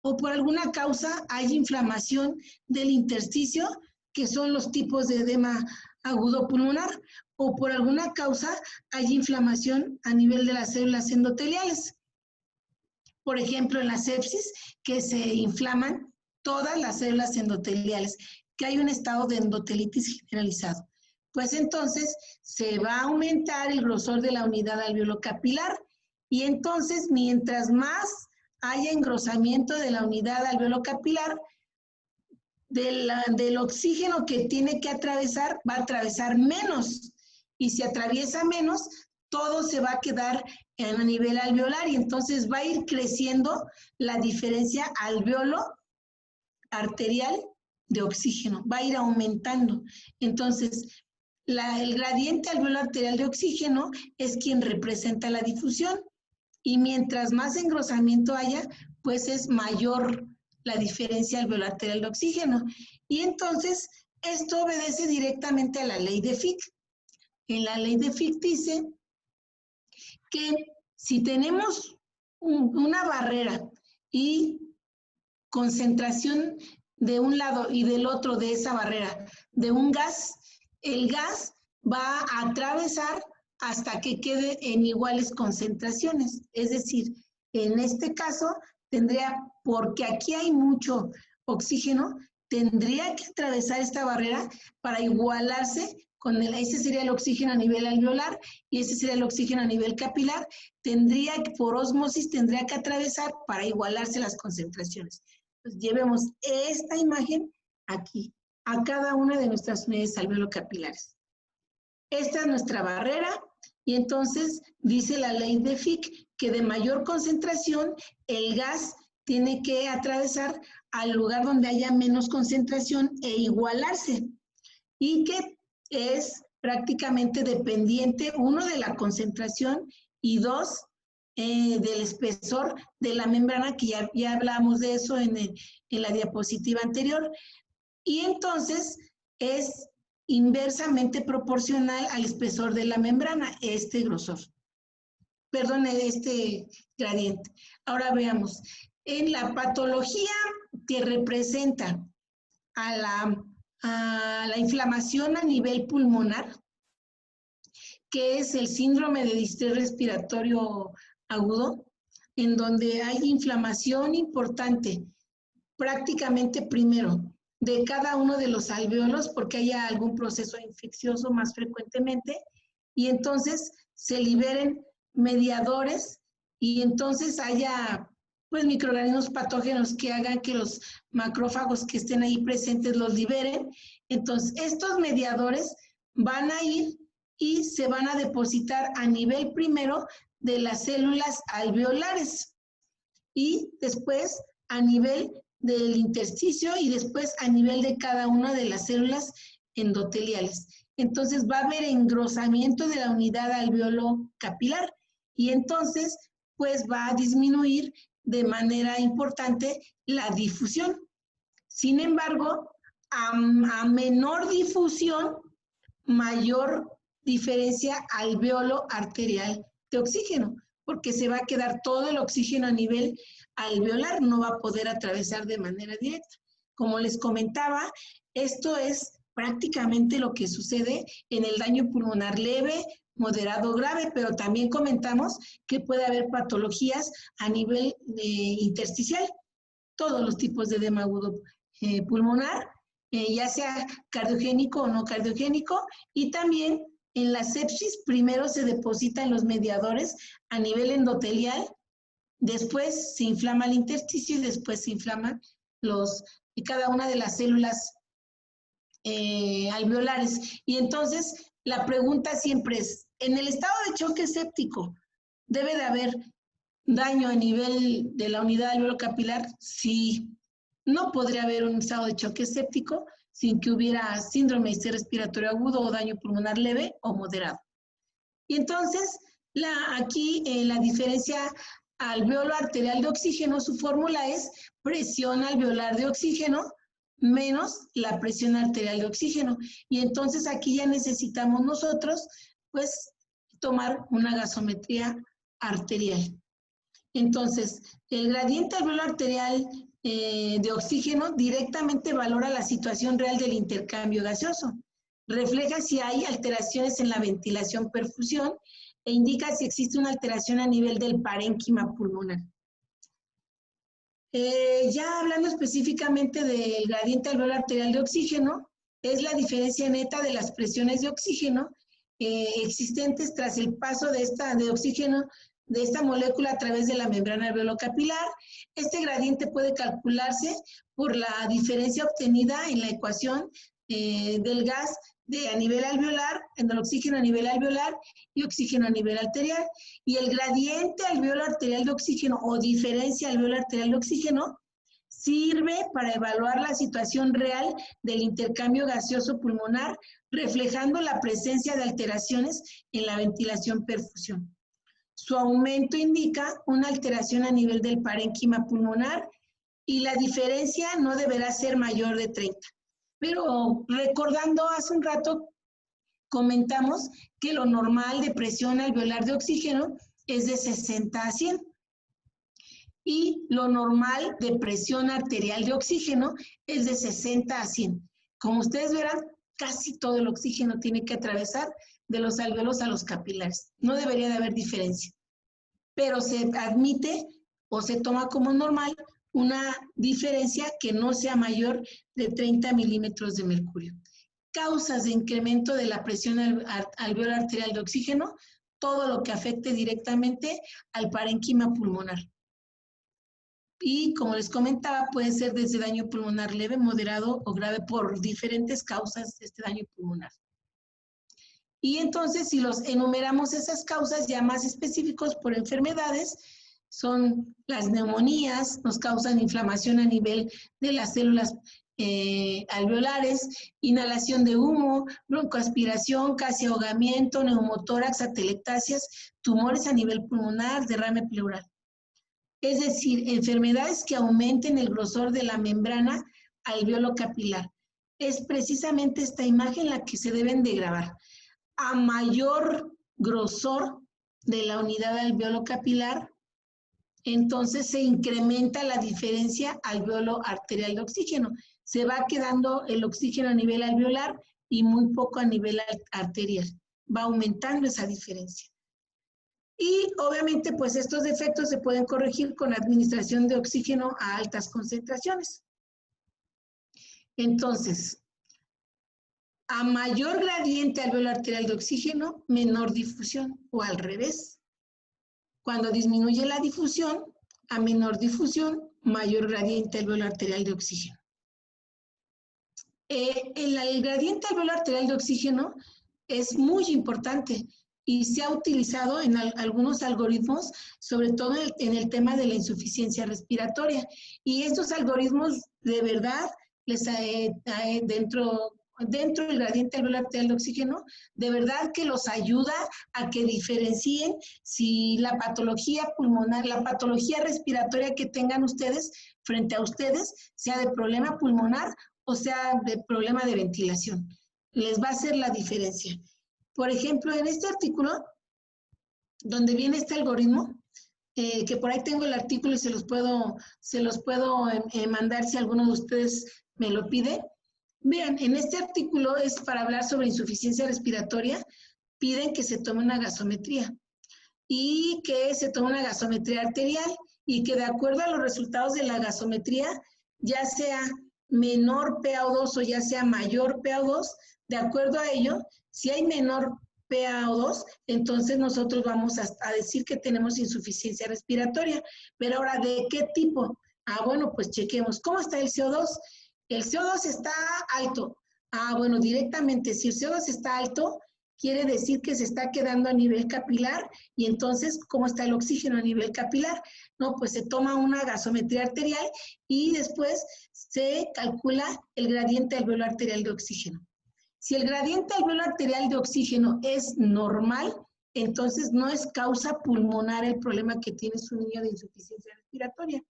o por alguna causa hay inflamación del intersticio, que son los tipos de edema agudo pulmonar, o por alguna causa hay inflamación a nivel de las células endoteliales. Por ejemplo, en la sepsis, que se inflaman todas las células endoteliales, que hay un estado de endotelitis generalizado. Pues entonces se va a aumentar el grosor de la unidad alveolo-capilar y entonces mientras más haya engrosamiento de la unidad alveolo-capilar, del oxígeno que tiene que atravesar, va a atravesar menos. Y si atraviesa menos, todo se va a quedar a nivel alveolar y entonces va a ir creciendo la diferencia alveolo-arterial de oxígeno, va a ir aumentando. Entonces, el gradiente alveolo-arterial de oxígeno es quien representa la difusión y mientras más engrosamiento haya, pues es mayor la diferencia alveolo-arterial de oxígeno. Y entonces, esto obedece directamente a la ley de Fick. En la ley de Fick dice que si tenemos una barrera y concentración de un lado y del otro de esa barrera de un gas, el gas va a atravesar hasta que quede en iguales concentraciones. Es decir, en este caso tendría, porque aquí hay mucho oxígeno, tendría que atravesar esta barrera para igualarse con ese sería el oxígeno a nivel alveolar y ese sería el oxígeno a nivel capilar, por osmosis tendría que atravesar para igualarse las concentraciones. Entonces, llevemos esta imagen aquí, a cada una de nuestras unidades alveolo-capilares. Esta es nuestra barrera y entonces dice la ley de Fick que de mayor concentración el gas tiene que atravesar al lugar donde haya menos concentración e igualarse y que es prácticamente dependiente, uno, de la concentración y dos, del espesor de la membrana, que ya hablamos de eso en la diapositiva anterior. Y entonces es inversamente proporcional al espesor de la membrana, este grosor. Perdón, este gradiente. Ahora veamos. En la patología que representa a la inflamación a nivel pulmonar, que es el síndrome de distrés respiratorio agudo, en donde hay inflamación importante, prácticamente primero, de cada uno de los alvéolos, porque haya algún proceso infeccioso más frecuentemente, y entonces se liberen mediadores, y entonces haya pues microorganismos patógenos que hagan que los macrófagos que estén ahí presentes los liberen. Entonces, estos mediadores van a ir y se van a depositar a nivel primero de las células alveolares y después a nivel del intersticio y después a nivel de cada una de las células endoteliales. Entonces va a haber engrosamiento de la unidad alveolo-capilar y entonces pues va a disminuir de manera importante la difusión. Sin embargo, a menor difusión, mayor diferencia alveolo-arterial de oxígeno, porque se va a quedar todo el oxígeno a nivel alveolar, no va a poder atravesar de manera directa. Como les comentaba, esto es prácticamente lo que sucede en el daño pulmonar leve, moderado, grave, pero también comentamos que puede haber patologías a nivel intersticial, todos los tipos de edema agudo pulmonar, ya sea cardiogénico o no cardiogénico, y también en la sepsis primero se depositan los mediadores a nivel endotelial, después se inflama el intersticio y después se inflaman cada una de las células alveolares. Y entonces la pregunta siempre es, ¿en el estado de choque séptico debe de haber daño a nivel de la unidad alveolo-capilar? Sí. No podría haber un estado de choque séptico sin que hubiera síndrome de distrés respiratorio agudo o daño pulmonar leve o moderado. Y entonces, aquí la diferencia alveolo arterial de oxígeno, su fórmula es presión alveolar de oxígeno menos la presión arterial de oxígeno. Y entonces aquí ya necesitamos nosotros, pues, tomar una gasometría arterial. Entonces, el gradiente alveolar arterial de oxígeno directamente valora la situación real del intercambio gaseoso. Refleja si hay alteraciones en la ventilación-perfusión e indica si existe una alteración a nivel del parénquima pulmonar. Ya hablando específicamente del gradiente alveolar arterial de oxígeno, es la diferencia neta de las presiones de oxígeno existentes tras el paso de oxígeno de esta molécula a través de la membrana alveolo-capilar. Este gradiente puede calcularse por la diferencia obtenida en la ecuación del gas a nivel alveolar, en el oxígeno a nivel alveolar y oxígeno a nivel arterial. Y el gradiente alveolar arterial de oxígeno o diferencia alveolar arterial de oxígeno sirve para evaluar la situación real del intercambio gaseoso pulmonar, reflejando la presencia de alteraciones en la ventilación-perfusión. Su aumento indica una alteración a nivel del parénquima pulmonar y la diferencia no deberá ser mayor de 30. Pero recordando hace un rato, comentamos que lo normal de presión alveolar de oxígeno es de 60 a 100. Y lo normal de presión arterial de oxígeno es de 60 a 100. Como ustedes verán, casi todo el oxígeno tiene que atravesar de los alveolos a los capilares. No debería de haber diferencia. Pero se admite o se toma como normal una diferencia que no sea mayor de 30 milímetros de mercurio. Causas de incremento de la presión alveolar arterial de oxígeno, todo lo que afecte directamente al parénquima pulmonar. Y como les comentaba, puede ser desde daño pulmonar leve, moderado o grave por diferentes causas de este daño pulmonar. Y entonces, si los enumeramos esas causas ya más específicos por enfermedades, son las neumonías, nos causan inflamación a nivel de las células alveolares, inhalación de humo, broncoaspiración, casi ahogamiento, neumotórax, atelectasias, tumores a nivel pulmonar, derrame pleural. Es decir, enfermedades que aumenten el grosor de la membrana alveolo-capilar. Es precisamente esta imagen la que se deben de grabar. A mayor grosor de la unidad alveolo-capilar, entonces se incrementa la diferencia alveolo arterial de oxígeno. Se va quedando el oxígeno a nivel alveolar y muy poco a nivel arterial. Va aumentando esa diferencia. Y obviamente, pues estos defectos se pueden corregir con administración de oxígeno a altas concentraciones. Entonces, a mayor gradiente alveolar arterial de oxígeno, menor difusión, o al revés. Cuando disminuye la difusión, a menor difusión, mayor gradiente alveolar arterial de oxígeno. El gradiente alveolar arterial de oxígeno es muy importante y se ha utilizado en algunos algoritmos, sobre todo en el tema de la insuficiencia respiratoria. Y estos algoritmos, de verdad, dentro del gradiente alveolar arterial de oxígeno, de verdad que los ayuda a que diferencien si la patología pulmonar, la patología respiratoria que tengan ustedes frente a ustedes, sea de problema pulmonar o sea de problema de ventilación. Les va a hacer la diferencia. Por ejemplo, en este artículo, donde viene este algoritmo, que por ahí tengo el artículo y se los puedo mandar si alguno de ustedes me lo pide. Vean, en este artículo es para hablar sobre insuficiencia respiratoria, piden que se tome una gasometría y que se tome una gasometría arterial y que de acuerdo a los resultados de la gasometría, ya sea menor PaO2 o ya sea mayor PaO2, de acuerdo a ello, si hay menor PaO2, entonces nosotros vamos a decir que tenemos insuficiencia respiratoria. Pero ahora, ¿de qué tipo? Bueno, pues chequemos. ¿Cómo está el CO2? El CO2 está alto. Bueno, directamente, si el CO2 está alto, quiere decir que se está quedando a nivel capilar. Y entonces, ¿cómo está el oxígeno a nivel capilar? No, pues se toma una gasometría arterial y después se calcula el gradiente alveolar arterial de oxígeno. Si el gradiente alveolar arterial de oxígeno es normal, entonces no es causa pulmonar el problema que tiene su niño de insuficiencia respiratoria.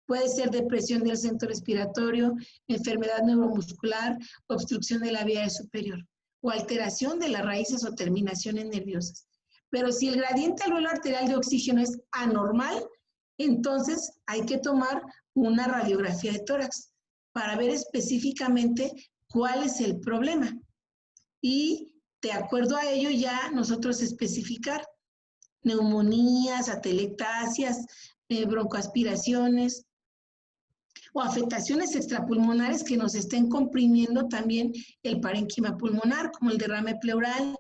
Puede ser depresión del centro respiratorio, enfermedad neuromuscular, obstrucción de la vía superior o alteración de las raíces o terminaciones nerviosas. Pero si el gradiente alveolar arterial de oxígeno es anormal, entonces hay que tomar una radiografía de tórax para ver específicamente cuál es el problema. Y de acuerdo a ello ya nosotros especificar neumonías, atelectasias, broncoaspiraciones o afectaciones extrapulmonares que nos estén comprimiendo también el parénquima pulmonar, como el derrame pleural,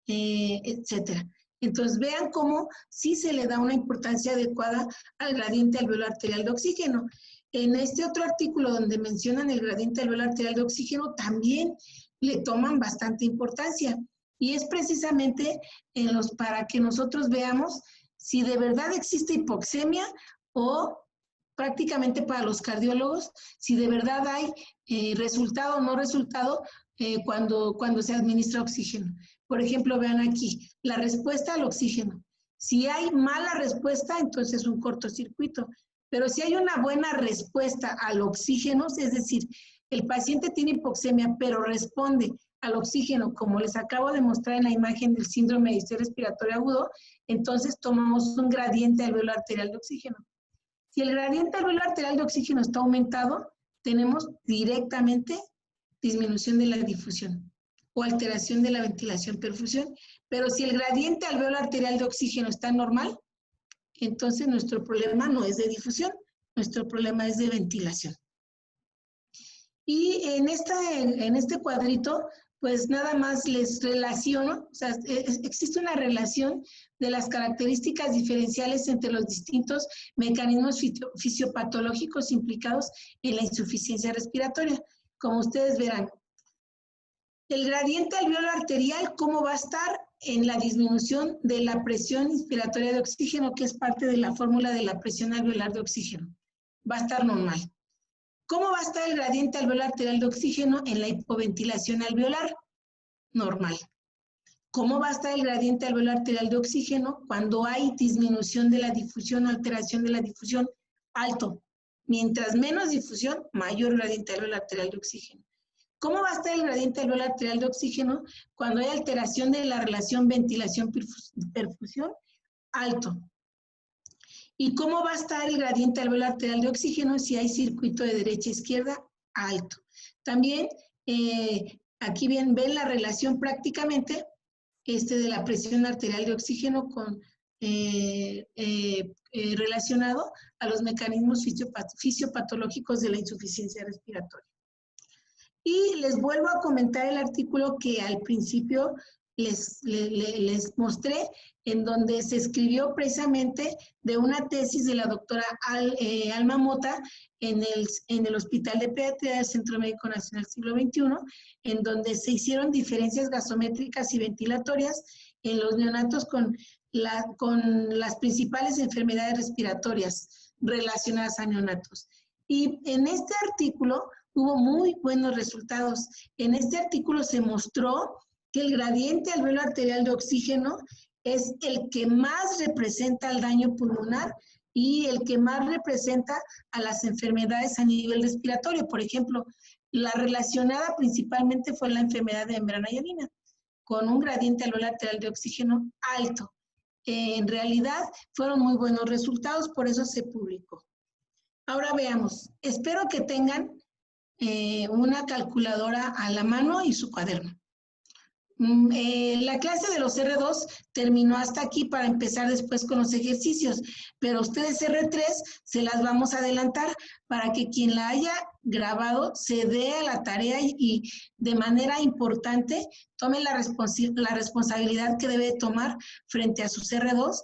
etcétera. Entonces vean cómo sí se le da una importancia adecuada al gradiente alveolar arterial de oxígeno. En este otro artículo donde mencionan el gradiente alveolar arterial de oxígeno también le toman bastante importancia. Y es precisamente para que nosotros veamos si de verdad existe hipoxemia o prácticamente para los cardiólogos, si de verdad hay resultado o no resultado cuando se administra oxígeno. Por ejemplo, vean aquí, la respuesta al oxígeno. Si hay mala respuesta, entonces es un cortocircuito. Pero si hay una buena respuesta al oxígeno, es decir, el paciente tiene hipoxemia, pero responde al oxígeno, como les acabo de mostrar en la imagen del síndrome de distrés respiratorio agudo, entonces tomamos un gradiente alveolar arterial de oxígeno. Si el gradiente alveolar arterial de oxígeno está aumentado, tenemos directamente disminución de la difusión o alteración de la ventilación-perfusión. Pero si el gradiente alveolar arterial de oxígeno está normal, entonces nuestro problema no es de difusión, nuestro problema es de ventilación. Y en este cuadrito, pues nada más les relaciono, o sea, existe una relación de las características diferenciales entre los distintos mecanismos fisiopatológicos implicados en la insuficiencia respiratoria. Como ustedes verán, el gradiente alveolar arterial, ¿cómo va a estar en la disminución de la presión inspiratoria de oxígeno, que es parte de la fórmula de la presión alveolar de oxígeno? Va a estar normal. ¿Cómo va a estar el gradiente alveolar arterial de oxígeno en la hipoventilación alveolar? Normal. ¿Cómo va a estar el gradiente alveolar arterial de oxígeno cuando hay disminución de la difusión o alteración de la difusión? Alto. Mientras menos difusión, mayor gradiente alveolar arterial de oxígeno. ¿Cómo va a estar el gradiente alveolar arterial de oxígeno cuando hay alteración de la relación ventilación-perfusión? Alto. ¿Y cómo va a estar el gradiente alveolar arterial de oxígeno si hay circuito de derecha a izquierda? Alto. También aquí ven la relación prácticamente de la presión arterial de oxígeno relacionado a los mecanismos fisiopatológicos de la insuficiencia respiratoria. Y les vuelvo a comentar el artículo que al principio les mostré, en donde se escribió precisamente de una tesis de la doctora Alma Mota en el Hospital de Pediatría del Centro Médico Nacional Siglo XXI, en donde se hicieron diferencias gasométricas y ventilatorias en los neonatos con las principales enfermedades respiratorias relacionadas a neonatos. Y en este artículo hubo muy buenos resultados. En este artículo se mostró que el gradiente alveolar arterial de oxígeno es el que más representa el daño pulmonar y el que más representa a las enfermedades a nivel respiratorio. Por ejemplo, la relacionada principalmente fue la enfermedad de membrana hialina, con un gradiente alveolar arterial de oxígeno alto. En realidad fueron muy buenos resultados, por eso se publicó. Ahora veamos, espero que tengan una calculadora a la mano y su cuaderno. La clase de los R2 terminó hasta aquí para empezar después con los ejercicios, pero ustedes R3 se las vamos a adelantar para que quien la haya grabado se dé a la tarea y de manera importante tome la responsabilidad que debe tomar frente a sus R2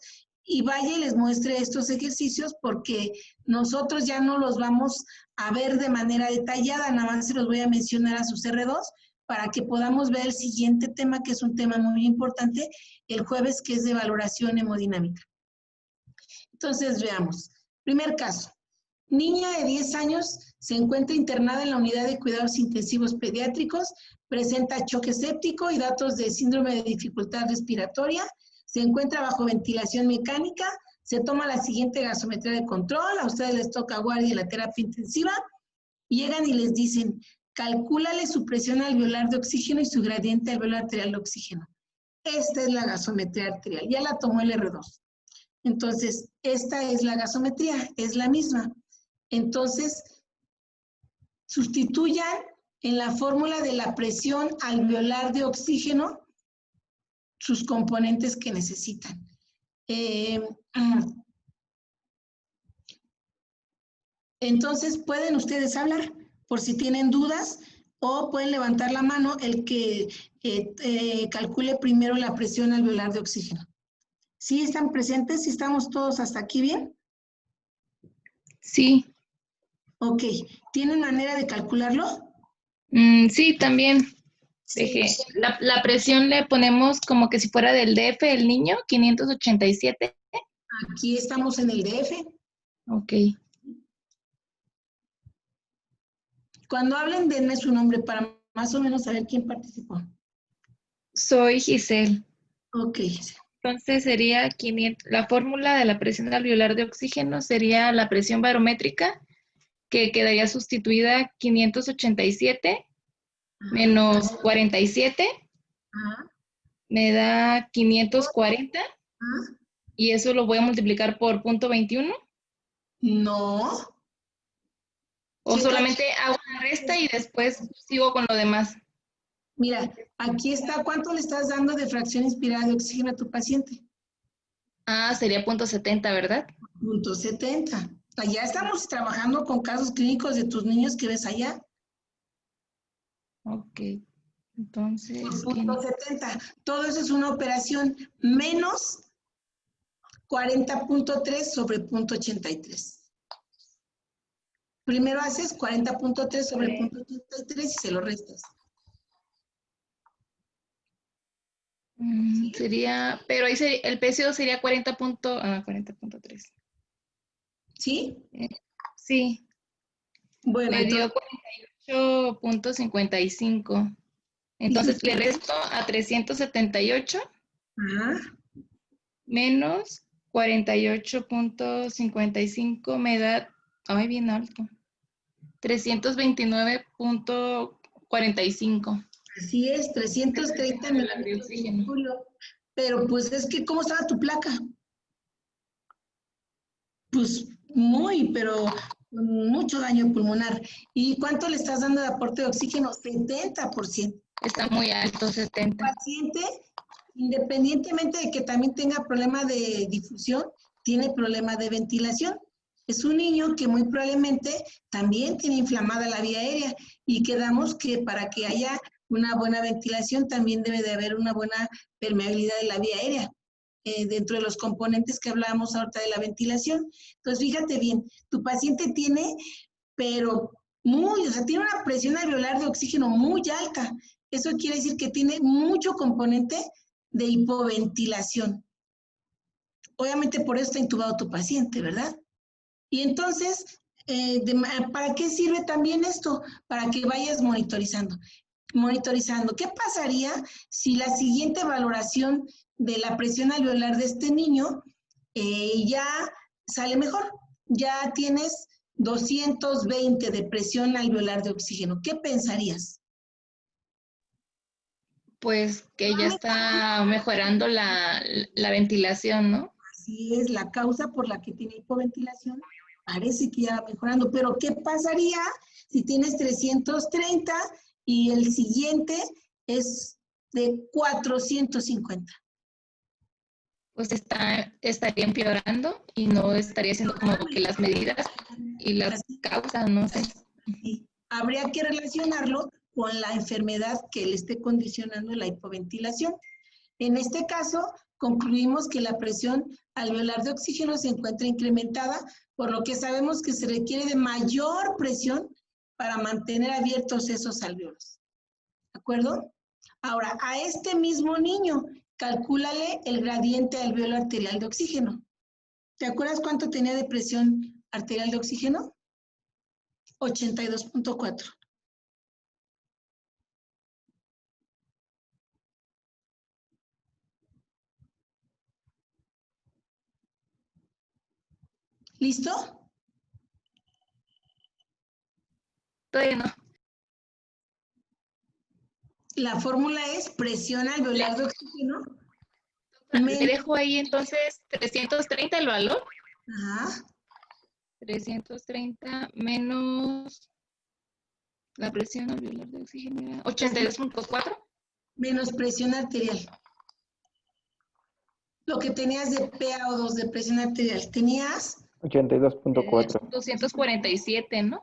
y vaya y les muestre estos ejercicios, porque nosotros ya no los vamos a ver de manera detallada, nada más se los voy a mencionar a sus R2 para que podamos ver el siguiente tema, que es un tema muy importante, el jueves, que es de valoración hemodinámica. Entonces, veamos. Primer caso. Niña de 10 años se encuentra internada en la unidad de cuidados intensivos pediátricos, presenta choque séptico y datos de síndrome de dificultad respiratoria, se encuentra bajo ventilación mecánica, se toma la siguiente gasometría de control, a ustedes les toca guardia y la terapia intensiva, y llegan y les dicen, calcúlale su presión alveolar de oxígeno y su gradiente alveolar arterial de oxígeno. Esta es la gasometría arterial, ya la tomó el R2. Entonces, esta es la gasometría, es la misma. Entonces, sustituyan en la fórmula de la presión alveolar de oxígeno sus componentes que necesitan. Entonces, pueden ustedes hablar por si tienen dudas o pueden levantar la mano el que calcule primero la presión alveolar de oxígeno. ¿Sí están presentes? ¿Sí estamos todos hasta aquí bien? Sí. Ok. ¿Tienen manera de calcularlo? Sí, también. Sí. Deje, la presión le ponemos como que si fuera del DF, el niño, 587. Aquí estamos en el DF. Ok. Cuando hablen, denme su nombre para más o menos saber quién participó. Soy Giselle. Ok. Entonces sería 500, la fórmula de la presión alveolar de oxígeno sería la presión barométrica, que quedaría sustituida 587 menos 47, Ajá. me da 540, Ajá. y eso lo voy a multiplicar por 0.21. No. O solamente hago la resta y después sigo con lo demás. Mira, aquí está. ¿Cuánto le estás dando de fracción inspirada de oxígeno a tu paciente? Ah, sería 0.70, ¿verdad? 0.70. Allá estamos trabajando con casos clínicos de tus niños que ves allá. Ok. Entonces, Por 0.70. Todo eso es una operación menos 40.3 sobre 0.83. Primero haces 40.3 sobre 0.83 y se lo restas. sería, pero ahí el PCO sería 40.3. ¿Sí? Sí, Bueno, me dio entonces, 48.55. Entonces le resto a 378 ajá, menos 48.55 me da, ay, bien alto, 329.45. así es, 330 De milímetros de oxígeno. mercurio. Pero pues es que, ¿cómo estaba tu placa? Pues muy, pero con mucho daño pulmonar. ¿Y cuánto le estás dando de aporte de oxígeno? 70%. Está muy alto, 70. Paciente, independientemente de que también tenga problema de difusión, tiene problema de ventilación. Es un niño que muy probablemente también tiene inflamada la vía aérea y quedamos que para que haya una buena ventilación también debe de haber una buena permeabilidad de la vía aérea dentro de los componentes que hablábamos ahorita de la ventilación. Entonces, fíjate bien, tu paciente tiene, pero o sea, tiene una presión alveolar de oxígeno muy alta. Eso quiere decir que tiene mucho componente de hipoventilación. Obviamente por eso está intubado tu paciente, ¿verdad? Y entonces, ¿para qué sirve también esto? Para que vayas monitorizando. ¿Qué pasaría si la siguiente valoración de la presión alveolar de este niño ya sale mejor? Ya tienes 220 de presión alveolar de oxígeno. ¿Qué pensarías? Pues que ya está mejorando la ventilación, ¿no? Así es la causa por la que tiene hipoventilación. Parece que ya va mejorando, pero ¿qué pasaría si tienes 330 y el siguiente es de 450? Pues estaría empeorando y no estaría haciendo como que las medidas y las Así, causas, no sé. así. Habría que relacionarlo con la enfermedad que le esté condicionando la hipoventilación. En este caso, concluimos que la presión alveolar de oxígeno se encuentra incrementada, por lo que sabemos que se requiere de mayor presión para mantener abiertos esos alveolos. ¿De acuerdo? Ahora, a este mismo niño, calcúlale el gradiente alveolo arterial de oxígeno. ¿Te acuerdas cuánto tenía de presión arterial de oxígeno? 82.4. ¿Listo? Todavía no. La fórmula es presión alveolar de oxígeno. Le dejo ahí entonces 330 el valor. Ajá. 330 menos la presión alveolar de oxígeno era 82.4. Menos presión arterial. Lo que tenías de PaO2 de presión arterial, tenías 82.4. 247, ¿no?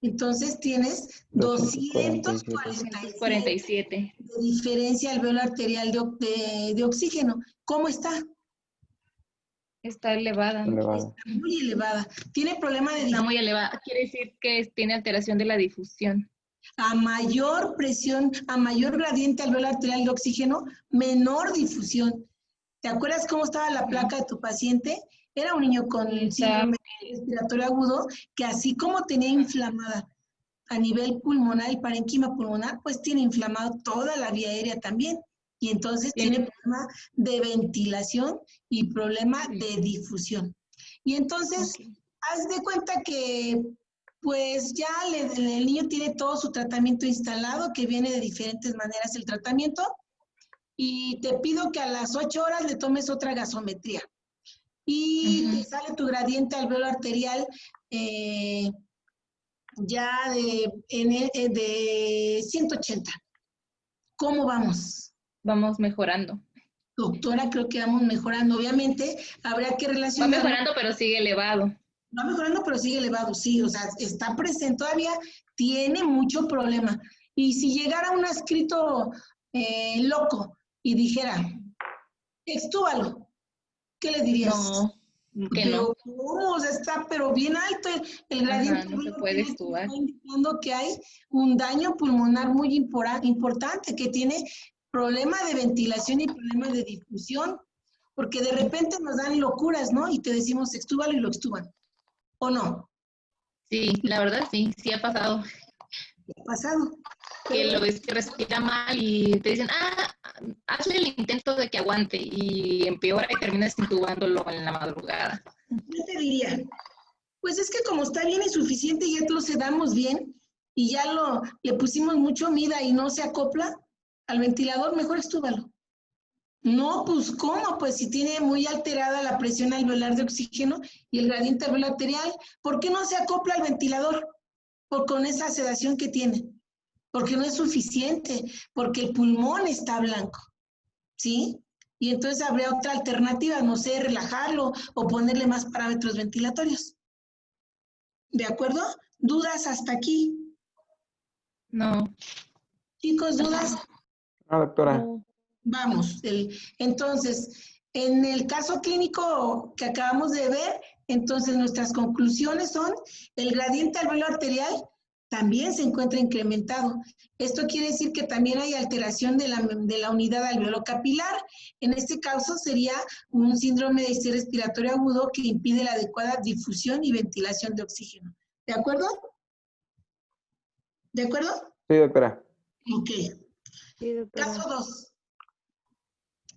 entonces tienes 247 247. de diferencia alveolar arterial de oxígeno. ¿Cómo está? Está elevada. Elevado. Está muy elevada. Tiene problema de Está difusión. muy elevada. Quiere decir que tiene alteración de la difusión. A mayor presión, a mayor gradiente alveolar arterial de oxígeno, menor difusión. ¿Te acuerdas cómo estaba la placa de tu paciente? Era un niño con síndrome respiratorio agudo que así como tenía inflamada a nivel pulmonar, el parénquima pulmonar, pues tiene inflamado toda la vía aérea también. Y entonces tiene problema de ventilación y problema de difusión. Y entonces, haz de cuenta que pues ya el niño tiene todo su tratamiento instalado, que viene de diferentes maneras el tratamiento, y te pido que a las 8 horas le tomes otra gasometría. Y te sale tu gradiente alveolar arterial ya de 180. ¿Cómo vamos? Vamos mejorando. Doctora, creo que vamos mejorando. Obviamente, habrá que Va relacionar. mejorando, pero sigue elevado. Va mejorando, pero sigue elevado, sí. O sea, está presente todavía, tiene mucho problema. Y si llegara un escrito loco y dijera, extúbalo, ¿qué le dirías? No, que Pero, no. ¿cómo? O sea, está pero bien alto el gradiente. No se puede extubar. Está indicando que hay un daño pulmonar muy importante, que tiene problema de ventilación y problema de difusión, porque de repente nos dan locuras, ¿no? Y te decimos, extúbalo y lo extuban. ¿O no? Sí, la verdad sí ha pasado. ¿Qué ha pasado? Que lo ves que respira mal y te dicen, hazle el intento de que aguante y empeora y terminas intubándolo en la madrugada. Yo te diría, pues es que como está bien y suficiente y ya lo sedamos bien y ya le pusimos mucho mida y no se acopla al ventilador, mejor estúbalo. No, pues ¿cómo? Pues si tiene muy alterada la presión alveolar de oxígeno y el gradiente alveolar arterial, ¿por qué no se acopla al ventilador? Con esa sedación que tiene. Porque no es suficiente, porque el pulmón está blanco, ¿sí? Y entonces habría otra alternativa, no sé, relajarlo o ponerle más parámetros ventilatorios. ¿De acuerdo? ¿Dudas hasta aquí? No. Chicos, ¿dudas? No, doctora. No. Vamos. Entonces, en el caso clínico que acabamos de ver, entonces nuestras conclusiones son, el gradiente alveolar arterial también se encuentra incrementado. Esto quiere decir que también hay alteración de la unidad alveolo-capilar. En este caso sería un síndrome de distrés respiratorio agudo que impide la adecuada difusión y ventilación de oxígeno. ¿De acuerdo? ¿De acuerdo? Sí, doctora. Ok. Sí, doctora. Caso 2.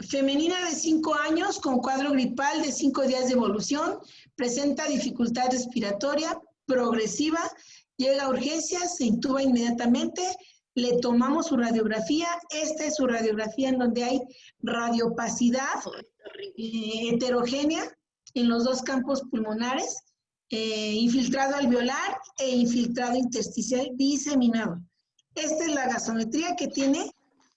Femenina de 5 años con cuadro gripal de 5 días de evolución, presenta dificultad respiratoria progresiva, llega a urgencias, se intuba inmediatamente, le tomamos su radiografía. Esta es su radiografía en donde hay radiopacidad heterogénea en los dos campos pulmonares, infiltrado alveolar e infiltrado intersticial diseminado. Esta es la gasometría que tiene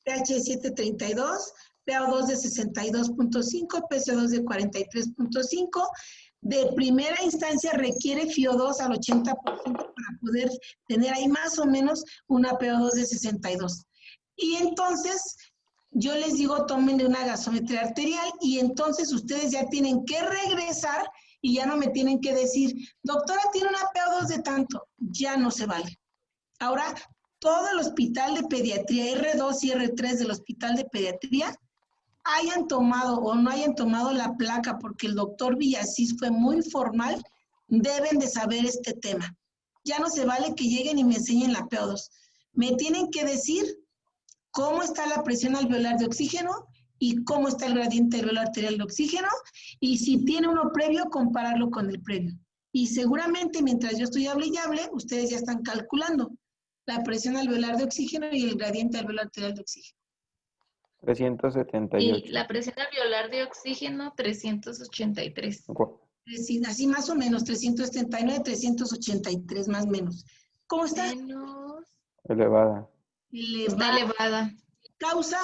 pH 732, PaO2 de 62.5, PCO2 de 43.5. De primera instancia requiere FiO2 al 80% para poder tener ahí más o menos una PaO2 de 62. Y entonces yo les digo, tomen una gasometría arterial y entonces ustedes ya tienen que regresar y ya no me tienen que decir, doctora, tiene una PaO2 de tanto. Ya no se vale. Ahora, todo el hospital de pediatría, R2 y R3 del hospital de pediatría, hayan tomado o no hayan tomado la placa porque el doctor Villasís fue muy formal, deben de saber este tema. Ya no se vale que lleguen y me enseñen la PaO2. Me tienen que decir cómo está la presión alveolar de oxígeno y cómo está el gradiente alveolar arterial de oxígeno, y si tiene uno previo, compararlo con el previo. Y seguramente mientras yo estoy hable y hable, ustedes ya están calculando la presión alveolar de oxígeno y el gradiente alveolar arterial de oxígeno. 378. Y la presión alveolar de oxígeno, 383. Así más o menos, 379, 383 más o menos. ¿Cómo está? Menos. Elevada. Está elevada. ¿Causa?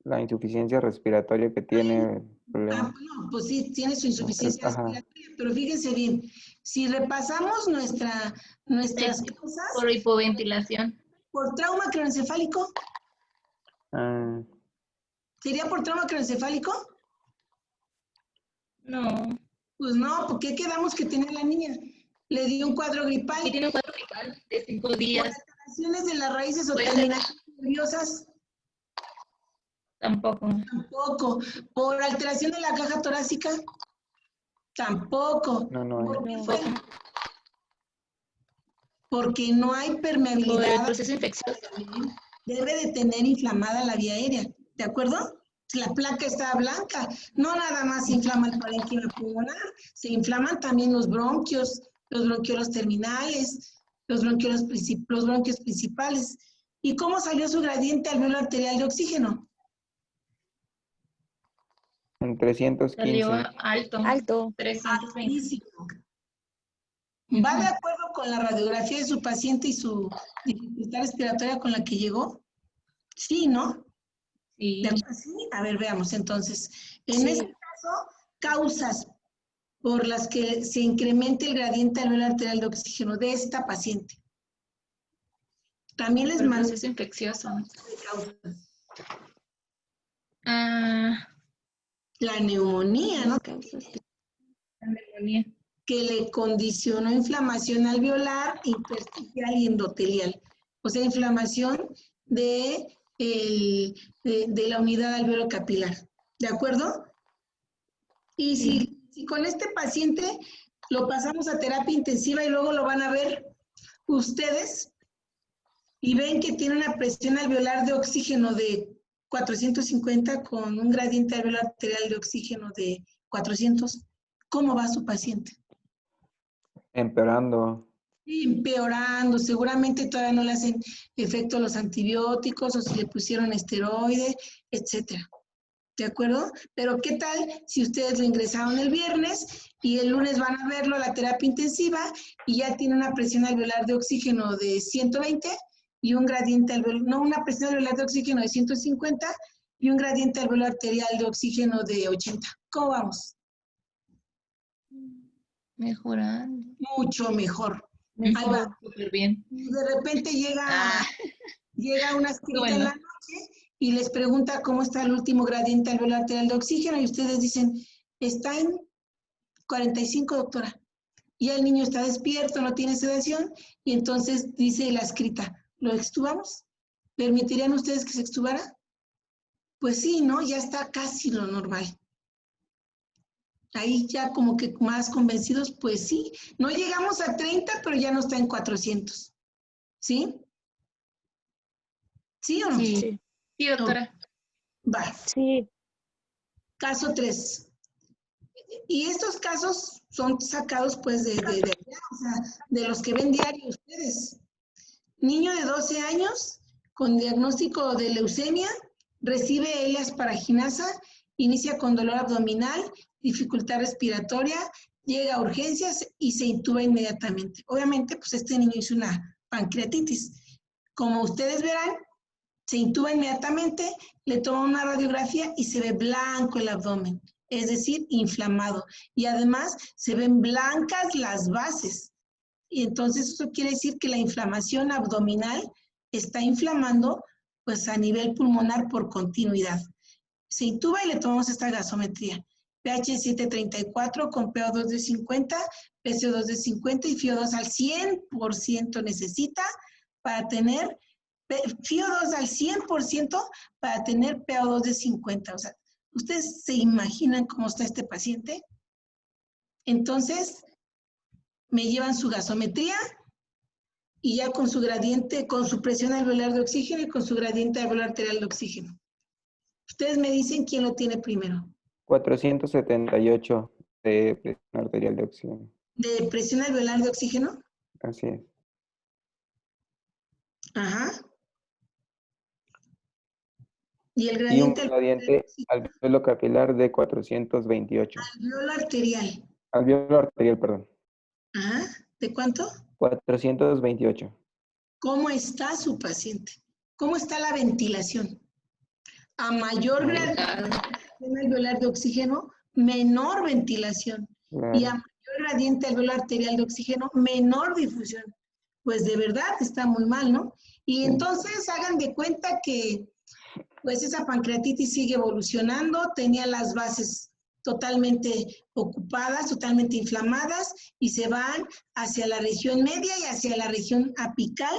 La insuficiencia respiratoria que tiene el problema. No, pues sí, tiene su insuficiencia Ajá. respiratoria, pero fíjense bien, si repasamos nuestras causas, Por hipoventilación. por trauma craneoencefálico, Ah, ¿sería por trauma craneoencefálico? No. Pues no, ¿por qué quedamos que tenía la niña? Le dio un cuadro gripal. Y tiene un cuadro gripal de 5 Por días. alteraciones de las raíces o Puede ser. terminaciones nerviosas, Tampoco. tampoco. Por alteración de la caja torácica, tampoco. no ¿Por hay. qué fue? Porque no hay Por el permeabilidad. proceso infeccioso. Debe de tener inflamada la vía aérea, ¿de acuerdo? La placa está blanca, no nada más se inflama el parénquima pulmonar, se inflaman también los bronquiolos terminales, los bronquiolos principales. ¿Y cómo salió su gradiente alveolar arterial de oxígeno? En 315. Salió alto. Alto. 320. Altísimo. ¿Va de acuerdo con la radiografía de su paciente y su dificultad respiratoria con la que llegó? Sí, ¿no? Sí. ¿Sí? A ver, veamos entonces. En este caso, causas por las que se incremente el gradiente alveolar arterial de oxígeno de esta paciente. También les Por el mando proceso infeccioso. causas. La La neumonía, ¿no? neumonía. Que le condicionó inflamación alveolar, intersticial y endotelial. O sea, inflamación de la unidad alveolo-capilar. ¿De acuerdo? Y si con este paciente lo pasamos a terapia intensiva y luego lo van a ver ustedes y ven que tiene una presión alveolar de oxígeno de 450 con un gradiente alveolar arterial de oxígeno de 400, ¿cómo va su paciente? Empeorando. Empeorando, seguramente todavía no le hacen efecto los antibióticos o si le pusieron esteroide, etcétera. ¿De acuerdo? Pero ¿qué tal si ustedes lo ingresaron el viernes y el lunes van a verlo a la terapia intensiva y ya tiene una presión alveolar de oxígeno de 120 y un gradiente alveolar, no, una presión alveolar de oxígeno de 150 y un gradiente alveolar arterial de oxígeno de 80? ¿Cómo vamos? Mejorando. Mucho mejor. Ahí va. Súper bien. De repente llega una escrita en la noche y les pregunta cómo está el último gradiente alveolar arterial de oxígeno y ustedes dicen, está en 45, doctora. Y el niño está despierto, no tiene sedación y entonces dice la escrita, ¿lo extubamos? ¿Permitirían ustedes que se extubara? Pues sí, ¿no? Ya está casi lo normal. Ahí ya como que más convencidos, pues sí. No llegamos a 30, pero ya no está en 400. ¿Sí? ¿Sí o no? Sí. Sí, doctora. Va. Sí. Caso 3. Y estos casos son sacados pues de los que ven diario ustedes. Niño de 12 años con diagnóstico de leucemia, recibe L-asparaginasa, inicia con dolor abdominal, dificultad respiratoria, llega a urgencias y se intuba inmediatamente. Obviamente, pues este niño hizo una pancreatitis. Como ustedes verán, se intuba inmediatamente, le toma una radiografía y se ve blanco el abdomen, es decir, inflamado. Y además se ven blancas las bases. Y entonces eso quiere decir que la inflamación abdominal está inflamando pues a nivel pulmonar por continuidad. Se intuba y le tomamos esta gasometría. pH 734 con PO2 de 50, PCO2 de 50 y FIO2 al 100% necesita para tener FIO2 al 100% para tener PO2 de 50. O sea, ¿ustedes se imaginan cómo está este paciente? Entonces, me llevan su gasometría y ya con su gradiente, con su presión alveolar de oxígeno y con su gradiente alveolar arterial de oxígeno. Ustedes me dicen quién lo tiene primero. 478 de presión arterial de oxígeno. ¿De presión alveolar de oxígeno? Así es. Ajá. Y el Y un gradiente gradiente alveolo capilar de 428. alveolo arterial. Alveolo arterial, perdón. Ajá. ¿De cuánto? 428. ¿Cómo está su paciente? ¿Cómo está la ventilación? A mayor gradiente alveolar de oxígeno, menor ventilación. Y a Claro. mayor gradiente alveolar arterial de oxígeno, menor difusión. Pues de verdad está muy mal, ¿no? Y Sí. entonces hagan de cuenta que pues esa pancreatitis sigue evolucionando, tenía las bases totalmente ocupadas, totalmente inflamadas y se van hacia la región media y hacia la región apical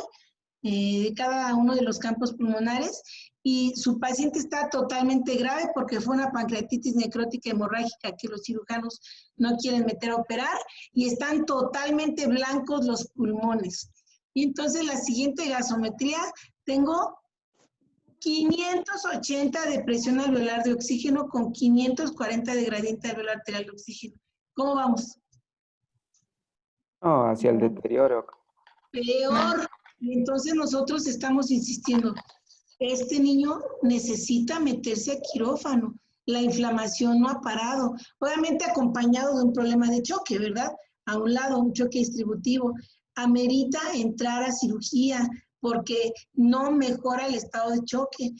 de cada uno de los campos pulmonares y su paciente está totalmente grave porque fue una pancreatitis necrótica hemorrágica que los cirujanos no quieren meter a operar y están totalmente blancos los pulmones. Y entonces la siguiente gasometría, tengo 580 de presión alveolar de oxígeno con 540 de gradiente alveolar arterial de oxígeno. ¿Cómo vamos? No, hacia el deterioro. Peor. Y entonces nosotros estamos insistiendo, este niño necesita meterse a quirófano. La inflamación no ha parado. Obviamente acompañado de un problema de choque, ¿verdad? A un lado, un choque distributivo. Amerita entrar a cirugía porque no mejora el estado de choque.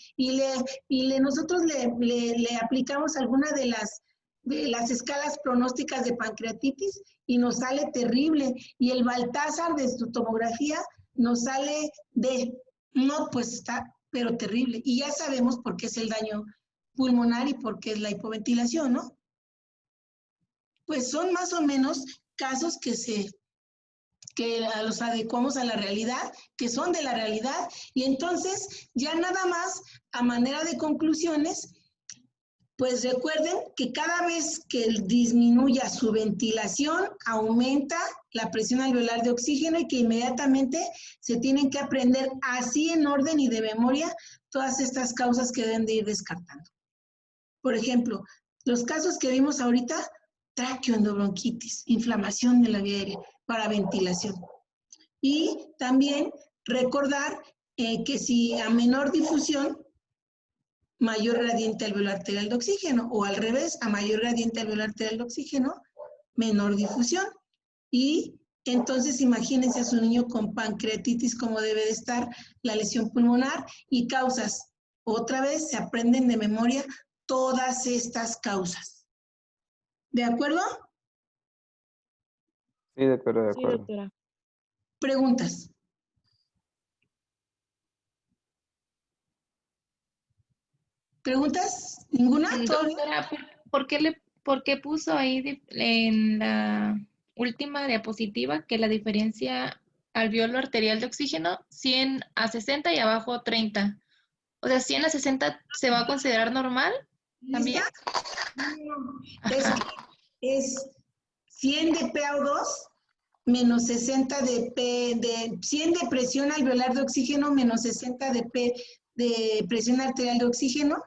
Nosotros le aplicamos alguna de las escalas pronósticas de pancreatitis y nos sale terrible. Y el Baltázar de su tomografía nos sale de, no, pues está, pero terrible. Y ya sabemos por qué es el daño pulmonar y por qué es la hipoventilación, ¿no? Pues son más o menos casos que los adecuamos a la realidad, que son de la realidad, y entonces ya nada más a manera de conclusiones, pues recuerden que cada vez que disminuya su ventilación, aumenta la presión alveolar de oxígeno y que inmediatamente se tienen que aprender así en orden y de memoria todas estas causas que deben de ir descartando. Por ejemplo, los casos que vimos ahorita, traqueoendobronquitis, inflamación de la vía aérea para ventilación. Y también recordar que si a menor difusión, mayor gradiente alveolar arterial de oxígeno, o al revés, a mayor gradiente alveolar arterial de oxígeno, menor difusión. Y entonces imagínense a su niño con pancreatitis como debe de estar, la lesión pulmonar y causas. Otra vez se aprenden de memoria todas estas causas. ¿De acuerdo? Sí, de acuerdo, de Sí, acuerdo. doctora. Preguntas. ¿Preguntas? ¿Ninguna? ¿Todo bien? Doctora, ¿por qué puso ahí en la última diapositiva que la diferencia alveolo arterial de oxígeno 100 a 60 y abajo 30? O sea, 100 a 60 se va a considerar normal también. Es Ajá. que es 100 de PaO2 menos 60 de 100 de presión alveolar de oxígeno menos 60 de presión arterial de oxígeno,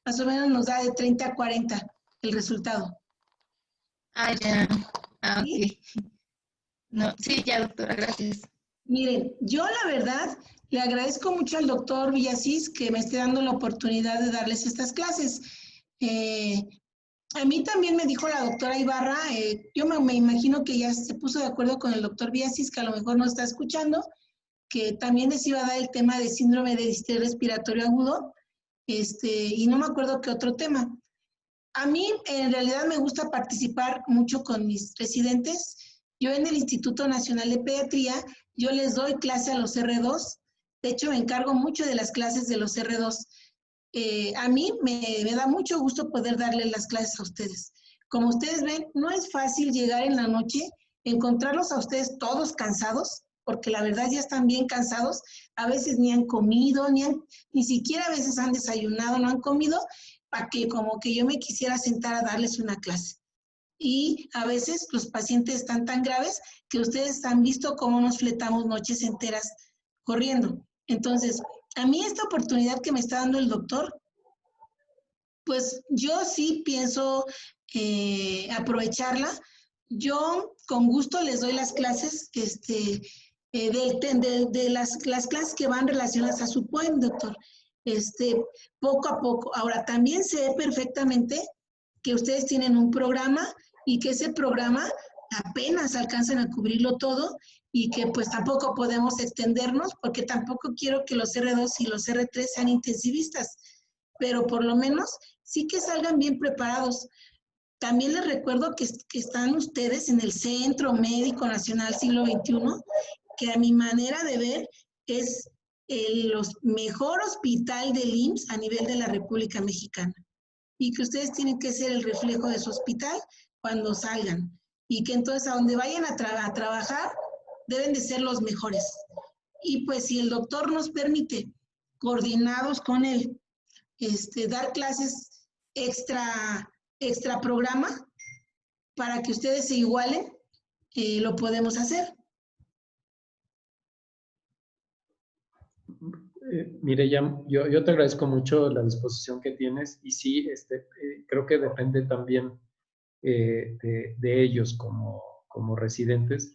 más o menos nos da de 30 a 40 el resultado. Ah, ya. Ah, ¿Sí? ok. No, sí, ya, doctora, gracias. Miren, yo la verdad le agradezco mucho al doctor Villasís que me esté dando la oportunidad de darles estas clases. A mí también me dijo la doctora Ibarra, yo me imagino que ya se puso de acuerdo con el doctor Villasís, que a lo mejor no está escuchando, que también les iba a dar el tema de síndrome de distrés respiratorio agudo, y no me acuerdo qué otro tema. A mí en realidad me gusta participar mucho con mis residentes. Yo en el Instituto Nacional de Pediatría, yo les doy clase a los R2. De hecho, me encargo mucho de las clases de los R2. A mí me da mucho gusto poder darles las clases a ustedes. Como ustedes ven, no es fácil llegar en la noche, encontrarlos a ustedes todos cansados, porque la verdad ya están bien cansados. A veces ni han comido, ni siquiera a veces han desayunado, no han comido, para que como que yo me quisiera sentar a darles una clase. Y a veces los pacientes están tan graves que ustedes han visto cómo nos fletamos noches enteras corriendo. Entonces, a mí esta oportunidad que me está dando el doctor, pues yo sí pienso aprovecharla. Yo con gusto les doy las clases, de las clases que van relacionadas a su POEM, doctor. poco a poco. Ahora, también sé perfectamente que ustedes tienen un programa y que ese programa apenas alcanzan a cubrirlo todo y que pues tampoco podemos extendernos porque tampoco quiero que los R2 y los R3 sean intensivistas, pero por lo menos sí que salgan bien preparados. También les recuerdo que están ustedes en el Centro Médico Nacional Siglo XXI, que a mi manera de ver es el mejor hospital del IMSS a nivel de la República Mexicana. Y que ustedes tienen que ser el reflejo de su hospital cuando salgan. Y que entonces a donde vayan a trabajar deben de ser los mejores. Y pues si el doctor nos permite, coordinados con él, dar clases extra programa para que ustedes se igualen, lo podemos hacer. Mireya, yo te agradezco mucho la disposición que tienes y sí, creo que depende también de ellos como residentes,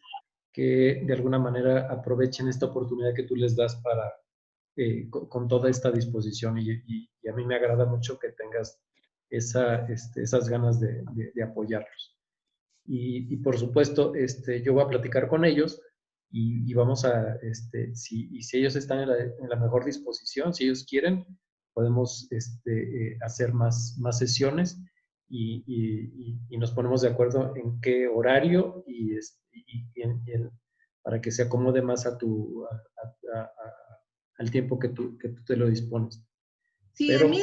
que de alguna manera aprovechen esta oportunidad que tú les das para, con toda esta disposición y a mí me agrada mucho que tengas esas ganas de apoyarlos. Y por supuesto, yo voy a platicar con ellos y vamos a, si ellos están en la mejor disposición, si ellos quieren, podemos hacer más sesiones y nos ponemos de acuerdo en qué horario para que se acomode más al tiempo que tú te lo dispones. Sí, pero, a mí,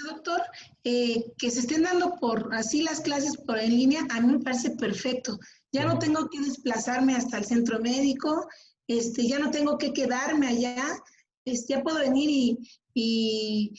doctor, que se estén dando por así las clases por en línea, a mí me parece perfecto. Ya no tengo que desplazarme hasta el centro médico, ya no tengo que quedarme allá, ya puedo venir y